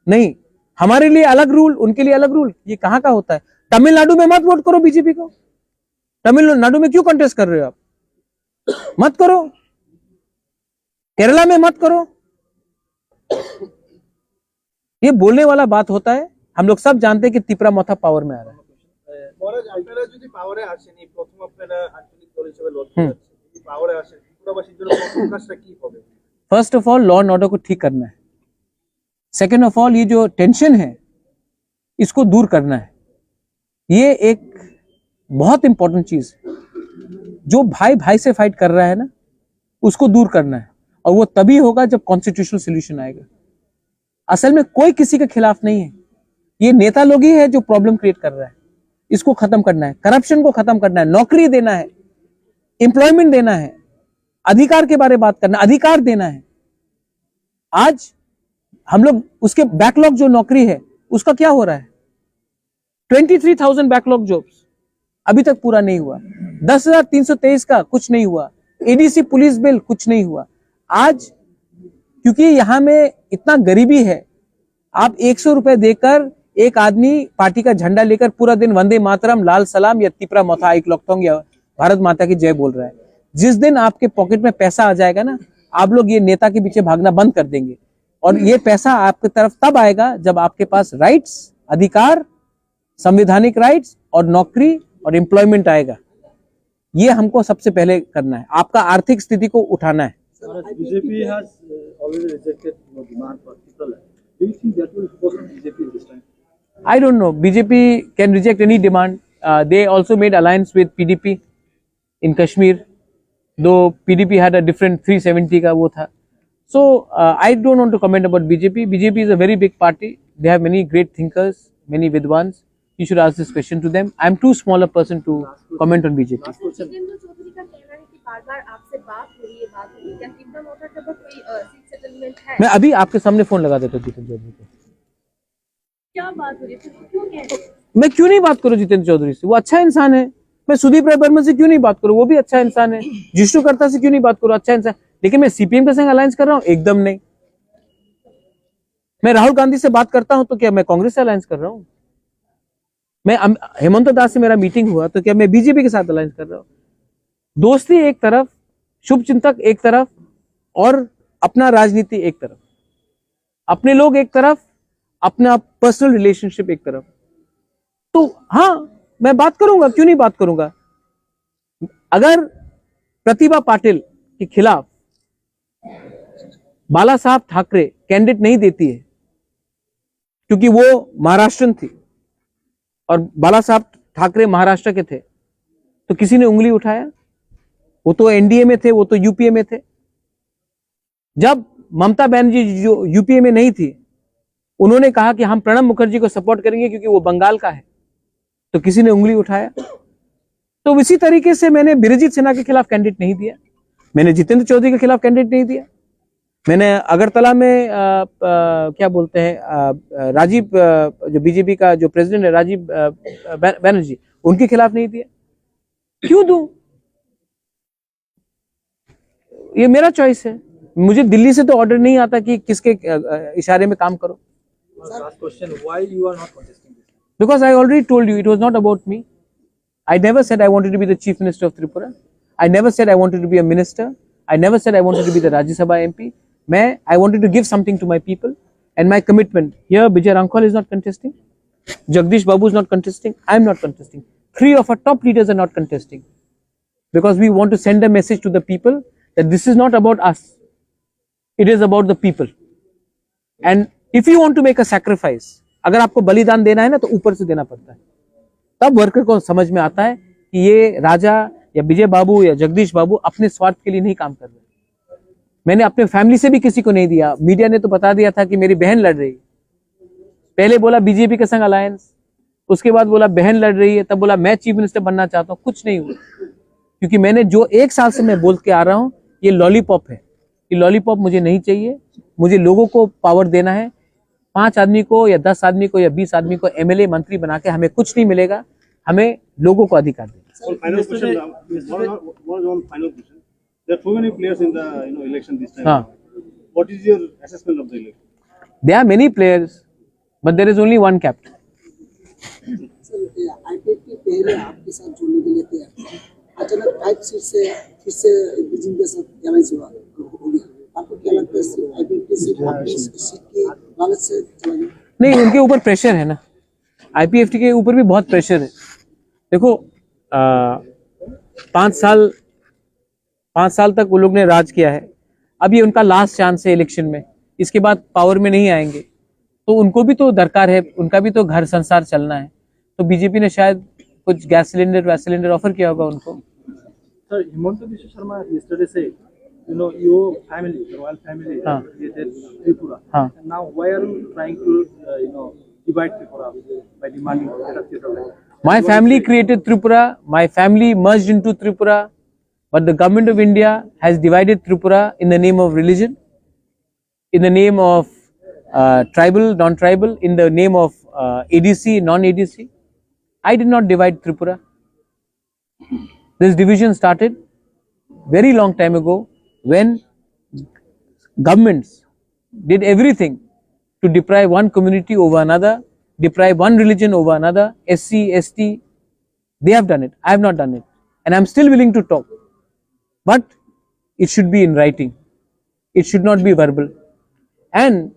नहीं, हमारे लिए अलग रूल, उनके लिए अलग रूल। ये कहां का होता है? तमिलनाडु में मत वोट करो बीजेपी को। तमिलनाडु में क्यों कंटेस्ट कर रहे हो आप? मत करो। केरला में मत करो। ये बोलने वाला बात होता है। हम लोग सब जानते हैं कि तिपरा मोथा पावर में आ रहा है। আপনারা যদি পাওয়ারে আসেনি, প্রথম আপনারা আঞ্চলিক দল হিসেবে লড়তে যাচ্ছেন, যদি পাওয়ারে আসেন, ত্রিপুরাবাসীর জন্য প্রথম কাজটা কি হবে? First of all law and order को ठीक करना है। सेकेंड ऑफ ऑल ये जो टेंशन है इसको दूर करना है। ये एक बहुत इंपॉर्टेंट चीज है। जो भाई भाई से फाइट कर रहा है ना, उसको दूर करना है। और वो तभी होगा जब कॉन्स्टिट्यूशनल सोल्यूशन आएगा। असल में कोई किसी के खिलाफ नहीं है। ये नेता लोग ही है जो प्रॉब्लम क्रिएट कर रहा है। इसको खत्म करना है, करप्शन को खत्म करना है, नौकरी देना है, एम्प्लॉयमेंट देना है, अधिकार के बारे में बात करना, अधिकार देना है। आज हम लोग उसके बैकलॉग जो नौकरी है उसका क्या हो रहा है? 23,000 बैकलॉग जॉब्स अभी तक पूरा नहीं हुआ। 10,323 का कुछ नहीं हुआ। एडीसी पुलिस बिल कुछ नहीं हुआ। आज क्योंकि यहां में इतना गरीबी है, आप 100 रुपए देकर एक आदमी पार्टी का झंडा लेकर पूरा दिन वंदे मातरम, लाल सलाम या तिपरा मोथा एक लोकतोंग या भारत माता की जय बोल रहा है। जिस दिन आपके पॉकेट में पैसा आ जाएगा ना, आप लोग ये नेता के पीछे भागना बंद कर देंगे। और ये पैसा आपकी तरफ तब आएगा जब आपके पास राइट्स, अधिकार, संवैधानिक राइट्स और नौकरी और एम्प्लॉयमेंट आएगा। ये हमको सबसे पहले करना है। आपका आर्थिक स्थिति को उठाना है। BJP has already rejected your demand for people. Do you think that will force BJP this time? I don't know. BJP can reject any demand. They also made alliance with PDP in Kashmir, though PDP had a different 370 का वो था. So I don't want to comment about BJP. BJP is a very big party. They have many great thinkers, many vidwans. You should ask this question to them. I'm too small a person to comment on BJP. Jitendra Chaudhary का कहना है कि बार-बार आपसे बात हो रही है, क्या तिपरा मोथा का कोई सीट सेटलमेंट है? मैं अभी आपके सामने फोन लगा देता हूँ जितेंद्र चौधरी को। क्या बात हो रही है? क्यों कह रहे हैं? मैं क्यों नहीं बात करूं जितेंद्र चौधरी से? वो अच्छा इंसान है। मैं सुदीप राय बर्मन से क्यों नहीं बात करूं? वो भी अच्छा इंसान है। जिष्णु करता से क्यों नहीं बात करूं? अच्छा इंसान। लेकिन मैं सीपीएम के संग अलायंस कर रहा हूं? एकदम नहीं। मैं राहुल गांधी से बात करता हूं तो क्या मैं कांग्रेस से अलायंस कर रहा हूं? मैं हेमंत दास से मेरा मीटिंग हुआ तो क्या मैं बीजेपी के साथ अलायंस कर रहा हूं? दोस्ती एक तरफ, शुभ चिंतक एक तरफ और अपना राजनीति एक तरफ, अपने लोग एक तरफ, अपना पर्सनल रिलेशनशिप एक तरफ। तो हाँ, मैं बात करूंगा, क्यों नहीं बात करूंगा? अगर प्रतिभा पाटिल के खिलाफ बाला साहब ठाकरे कैंडिडेट नहीं देती है क्योंकि वो महाराष्ट्रन थी और बाला साहब ठाकरे महाराष्ट्र के थे, तो किसी ने उंगली उठाया? वो तो एनडीए में थे, वो तो यूपीए में थे। जब ममता बनर्जी जो यूपीए में नहीं थी, उन्होंने कहा कि हम प्रणब मुखर्जी को सपोर्ट करेंगे क्योंकि वो बंगाल का है, तो किसी ने उंगली उठाया? तो इसी तरीके से मैंने बिरजीत सिन्हा के खिलाफ कैंडिडेट नहीं दिया, मैंने जितेंद्र चौधरी के खिलाफ कैंडिडेट नहीं दिया, मैंने अगरतला में क्या बोलते हैं राजीव जो बीजेपी का जो प्रेसिडेंट है राजीव बनर्जी, उनके खिलाफ नहीं दिया। क्यों दूं? ये मेरा चॉइस है। मुझे दिल्ली से तो ऑर्डर नहीं आता कि किसके इशारे में काम करो। Last question, why you are not contesting this? Because I already told you, it was not about me. I never said I wanted to be the chief minister of Tripura. I never said I wanted to be a minister. I never said I wanted to be the Rajya Sabha MP. I wanted to give something to my people, and my commitment. Here, Bijay Rankol is not contesting. Jagdish Babu is not contesting. I am not contesting. 3 of our top leaders are not contesting. Because we want to send a message to the people that this is not about us. It is about the people. And if you want to make a sacrifice, अगर आपको बलिदान देना है ना, तो ऊपर से देना पड़ता है। तब वर्कर को समझ में आता है कि ये राजा या विजय बाबू या जगदीश बाबू अपने स्वार्थ के लिए नहीं काम कर रहे। मैंने अपने फैमिली से भी किसी को नहीं दिया। मीडिया ने तो बता दिया था कि मेरी बहन लड़ रही है। पहले बोला बीजेपी के संग अलायंस, उसके बाद बोला बहन लड़ रही है, तब बोला मैं चीफ मिनिस्टर बनना चाहता हूँ। कुछ नहीं हुआ, क्योंकि मैंने जो 1 साल से मैं बोल के आ रहा हूँ, ये लॉलीपॉप है। ये लॉलीपॉप मुझे नहीं चाहिए। मुझे लोगों को पावर देना है। 5 आदमी को या 10 आदमी को या 20 आदमी को एमएलए मंत्री बना के हमें कुछ नहीं मिलेगा। हमें लोगों को अधिकार देना। One final question. One final question. There are too many players in the election this time. What is your assessment of the election? There are many players, but there is only one captain. Sir, IPF के पहले आपके साथ जुड़ने के लिए तैयार थे, अचानक 5 सीट से फिर से बीजेपी के साथ एलायंस हुआ हो गया। आपको क्या लगता है आईपीएफ की सीट आपकी सीट की लालच से चला गया? नहीं, उनके ऊपर प्रेशर है ना। आईपीएफटी के ऊपर भी बहुत प्रेशर है। देखो 5 साल तक वो लोग ने राज किया है। अब ये उनका लास्ट चांस है इलेक्शन में। इसके बाद पावर में नहीं आएंगे, तो उनको भी तो दरकार है, उनका भी तो घर संसार चलना है। तो बीजेपी ने शायद कुछ गैस सिलेंडर ऑफर किया होगा उनको। Sir, Himanta Biswa Sharma yesterday said, your family, the royal family, created Tripura. And now why are you trying to, divide Tripura by demanding better Tripura? My family created Tripura. My family merged into Tripura. But the government of India has divided Tripura in the name of religion, in the name of tribal, non-tribal, in the name of ADC, non-ADC. I did not divide Tripura. This division started very long time ago when governments did everything to deprive one community over another, deprive one religion over another, SC, ST. They have done it. I have not done it. And I am still willing to talk. But it should be in writing. It should not be verbal. And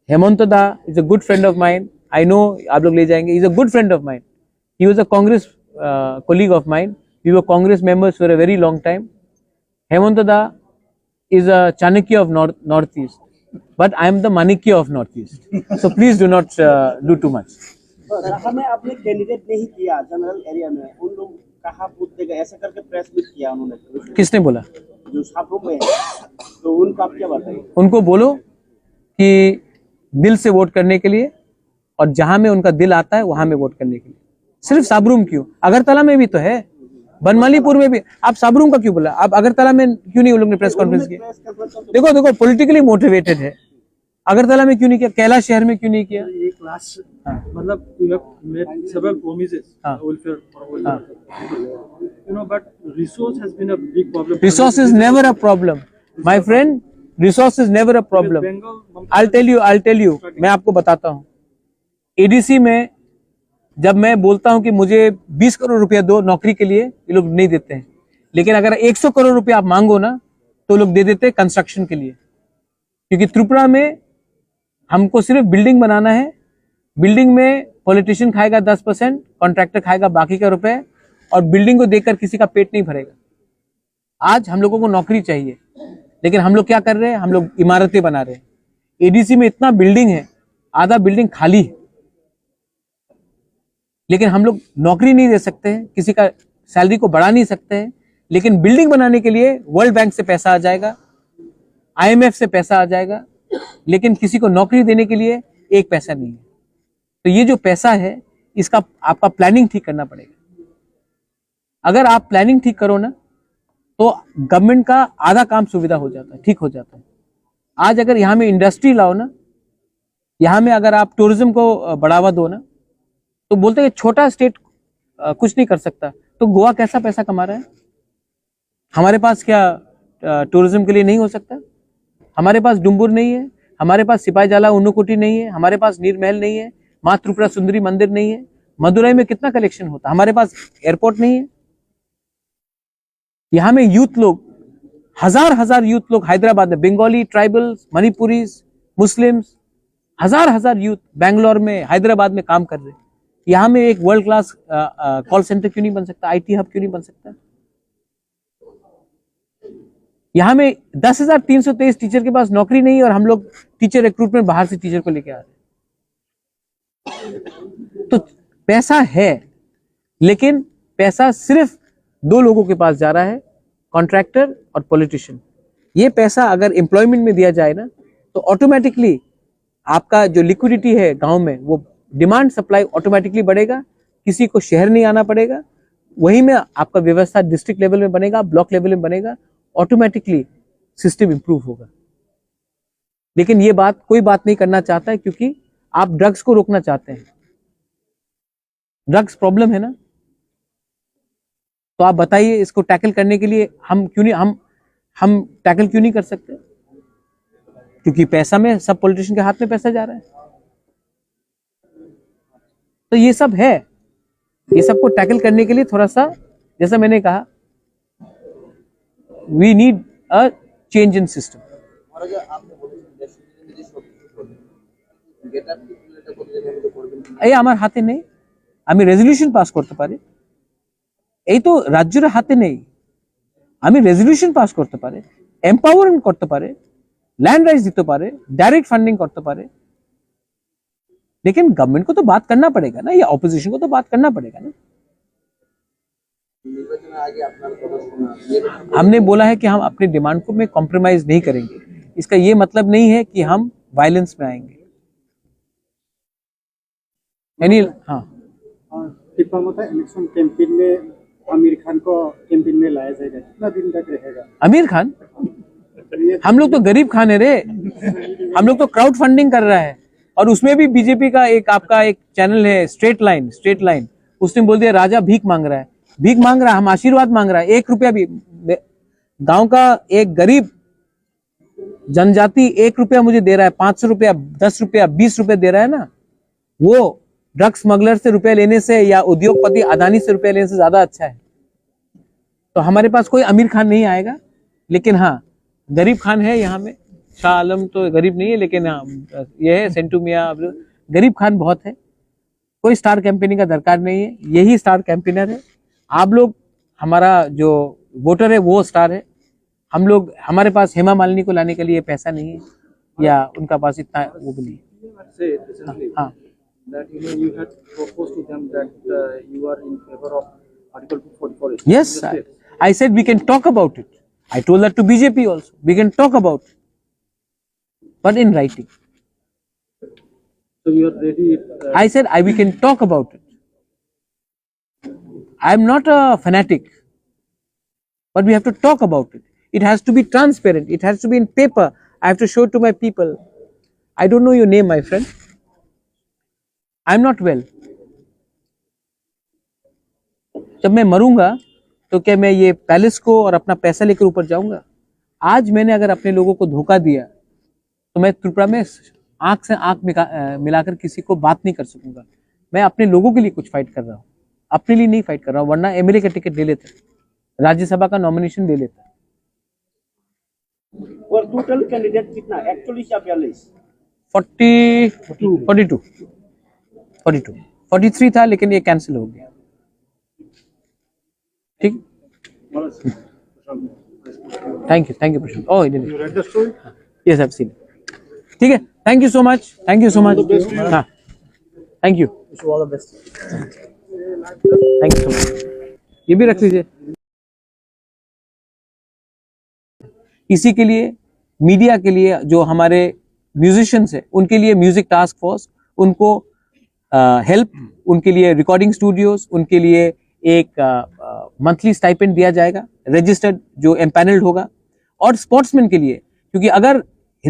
Hemanta Da is a good friend of mine. I know आप लोग ले जाएंगे. He's a good friend of mine. He was a Congress colleague of mine. We were Congress members for a very long time. Hemanta Da is a Chanakya of Northeast. But I am the Manikya of Northeast. So please do not do too much. हमें अपने candidate नहीं किया general area में, उन लोग कहाँ vote देगा ऐसा करके प्रेस मीट किया उन्होंने। किसने बोला? जो छात्रों में है, तो उनका आप क्या बताइए? उनको बोलो कि दिल से वोट करने के लिए, और जहां में उनका दिल आता है वहां में वोट करने के लिए। सिर्फ साबरूम क्यों? अगरतला में भी तो है, बनमालीपुर में भी। आप साबरूम का क्यों बोला? आप अगरतला में क्यों नहीं उन लोग ने प्रेस कॉन्फ्रेंस किया? देखो पॉलिटिकली मोटिवेटेड है। अगरतला में क्यों नहीं किया? कैलाश शहर में क्यों नहीं किया? एक लास्ट मतलब you have made several promises welfare for welfare, but resource has been a big problem. Resource is never a problem, my friend. Resource is never a problem. I'll tell you. मैं आपको बताता हूँ। ADC में जब मैं बोलता हूँ कि मुझे 20 करोड़ रुपया दो नौकरी के लिए, ये लोग नहीं देते हैं। लेकिन अगर 100 करोड़ रुपया आप मांगो ना, तो लोग दे देते हैं कंस्ट्रक्शन के लिए। क्योंकि त्रिपुरा में हमको सिर्फ बिल्डिंग बनाना है। बिल्डिंग में पॉलिटिशियन खाएगा 10%, कॉन्ट्रैक्टर खाएगा बाकी का रुपए, और बिल्डिंग को देखकर किसी का पेट नहीं भरेगा। आज हम लोगों को नौकरी चाहिए, लेकिन हम लोग क्या कर रहे हैं? हम लोग इमारतें बना रहे हैं। एडीसी में इतना बिल्डिंग है, आधा बिल्डिंग खाली है, लेकिन हम लोग नौकरी नहीं दे सकते हैं, किसी का सैलरी को बढ़ा नहीं सकते हैं, लेकिन बिल्डिंग बनाने के लिए वर्ल्ड बैंक से पैसा आ जाएगा, IMF से पैसा आ जाएगा, लेकिन किसी को नौकरी देने के लिए एक पैसा नहीं है। तो ये जो पैसा है इसका आपका प्लानिंग ठीक करना पड़ेगा। अगर आप प्लानिंग ठीक करो ना तो गवर्नमेंट का आधा काम सुविधा हो जाता है, ठीक हो जाता है। आज अगर यहाँ में इंडस्ट्री लाओ ना, यहाँ में अगर आप टूरिज्म को बढ़ावा दो ना, तो बोलते हैं छोटा स्टेट कुछ नहीं कर सकता, तो गोवा कैसा पैसा कमा रहा है? हमारे पास क्या टूरिज्म के लिए नहीं हो सकता? हमारे पास डुम्बुर नहीं है, हमारे पास सिपाही जाला उन्नकोटी नहीं है, हमारे पास नीरमहल नहीं है, माँ त्रिपुरा सुंदरी मंदिर नहीं है, मदुरई में कितना कलेक्शन होता, हमारे पास एयरपोर्ट नहीं है। यहाँ में यूथ लोग, हजार यूथ लोग हैदराबाद में, बंगाली, ट्राइबल्स, मणिपुरीज, मुस्लिम्स, हजार यूथ बैंगलोर में, हैदराबाद में काम कर रहे हैं। यहाँ में एक वर्ल्ड क्लास कॉल सेंटर क्यों नहीं बन सकता? IT हब क्यों नहीं बन सकता? यहाँ में 10,323 टीचर के पास नौकरी नहीं है और हम लोग टीचर रिक्रूटमेंट बाहर से टीचर को लेके आ रहे हैं। तो पैसा है, लेकिन पैसा सिर्फ 2 लोगों के पास जा रहा है, कॉन्ट्रैक्टर और पॉलिटिशियन। ये पैसा अगर एम्प्लॉयमेंट में दिया जाए ना तो ऑटोमेटिकली आपका जो लिक्विडिटी है गांव में, वो डिमांड सप्लाई ऑटोमेटिकली बढ़ेगा, किसी को शहर नहीं आना पड़ेगा, वहीं में आपका व्यवस्था डिस्ट्रिक्ट लेवल में बनेगा, ब्लॉक लेवल में बनेगा, ऑटोमेटिकली सिस्टम इंप्रूव होगा। लेकिन ये बात कोई बात नहीं करना चाहता है, क्योंकि आप ड्रग्स को रोकना चाहते हैं। ड्रग्स प्रॉब्लम है ना, तो आप बताइए इसको टैकल करने के लिए हम क्यों नहीं हम टैकल क्यों नहीं कर सकते? क्योंकि पैसा में सब पॉलिटिशियन के हाथ में पैसा जा रहा है। तो ये सब है, ये सबको टैकल करने के लिए थोड़ा सा, जैसा मैंने कहा, we need a change in system. এই আমার হাতে নেই, আমি রেজলিউশন পাস করতে পারি, এই তো রাজ্যের হাতে নেই, আমি রেজলিউশন পাস করতে পারে, এম্পাওয়ারমেন্ট করতে পারে, लैंड राइट्स दिते पारे, डायरेक्ट फंडिंग करते पारे, लेकिन गवर्नमेंट को तो बात करना पड़ेगा ना, या ऑपोजिशन को तो बात करना पड़ेगा ना। हमने बोला है कि हम अपनी डिमांड को में कॉम्प्रोमाइज नहीं करेंगे। इसका ये मतलब नहीं है कि हम वायलेंस में आएंगे। यानी हाँ, इलेक्शन कैंपेन में आमिर खान को कैंपेन में लाया जाएगा, कितना दिन तक रहेगा? आमिर खान, हम लोग तो गरीब खान है रे, हम लोग तो क्राउड फंडिंग कर रहा है, और उसमें भी बीजेपी का एक आपका एक चैनल है स्ट्रेट लाइन, उसने बोल दिया राजा भीख मांग रहा है, भीख मांग रहा है, हम आशीर्वाद मांग रहा है। 1 रुपया भी, गांव का एक गरीब जनजाति 1 रुपया मुझे दे रहा है, 500 रुपया, 10 रुपया, 20 रुपया दे रहा है ना, वो ड्रग्स स्मगलर से रुपया लेने से या उद्योगपति अदानी से रुपया लेने से ज्यादा अच्छा है। तो हमारे पास कोई अमीर खान नहीं आएगा, लेकिन हाँ गरीब खान है यहाँ में। शाह आलम तो गरीब नहीं है, लेकिन हाँ ये है सेंटू मियाँ, गरीब खान बहुत है। कोई स्टार कैंपेनिंग का दरकार नहीं है, यही स्टार कैंपेनर है। आप लोग, हमारा जो वोटर है वो स्टार है। हम लोग, हमारे पास हेमा मालिनी को लाने के लिए पैसा नहीं है, या उनका पास इतना वो भी नहीं। हाँ, that you had proposed to them that you are in favor of Article 244. yes, I said we can talk about it. I told that to BJP also. We can talk about it, but in writing. So you are ready? I said we can talk about it. I am not a fanatic, but we have to talk about it. It has to be transparent. It has to be in paper. I have to show it to my people. I don't know your name, my friend. I am not well. जब मैं मरूंगा तो क्या मैं ये palace को और अपना पैसा लेकर ऊपर जाऊंगा? आज मैंने अगर अपने लोगों को धोखा दिया तो मैं त्रिपुरा में आंख से आंख मिलाकर किसी को बात नहीं कर सकूंगा। मैं अपने लोगों के लिए कुछ फाइट कर रहा हूँ, अपने लिए नहीं फाइट कर रहा हूँ, वरना MLA का टिकट ले लेता, राज्यसभा का नॉमिनेशन ले लेता। और टोटल कैंडिडेट कितना? 41 या 42? 43 था, लेकिन ये कैंसिल हो गया। ठीक, thank you Prashant. Oh, yes, I have seen. ठीक है। Thank you so much, thank you so much. हाँ, thank you, Wish you all the best. Thank you so much. ये भी रख लीजिए। इसी के लिए मीडिया के लिए जो हमारे म्यूजिशियंस हैं उनके लिए म्यूजिक टास्क फोर्स, उनको हेल्प, उनके लिए रिकॉर्डिंग स्टूडियोज, उनके लिए एक मंथली स्टाइपेंड दिया जाएगा, रजिस्टर्ड जो एम्पैनल्ड होगा। और स्पोर्ट्समैन के लिए, क्योंकि अगर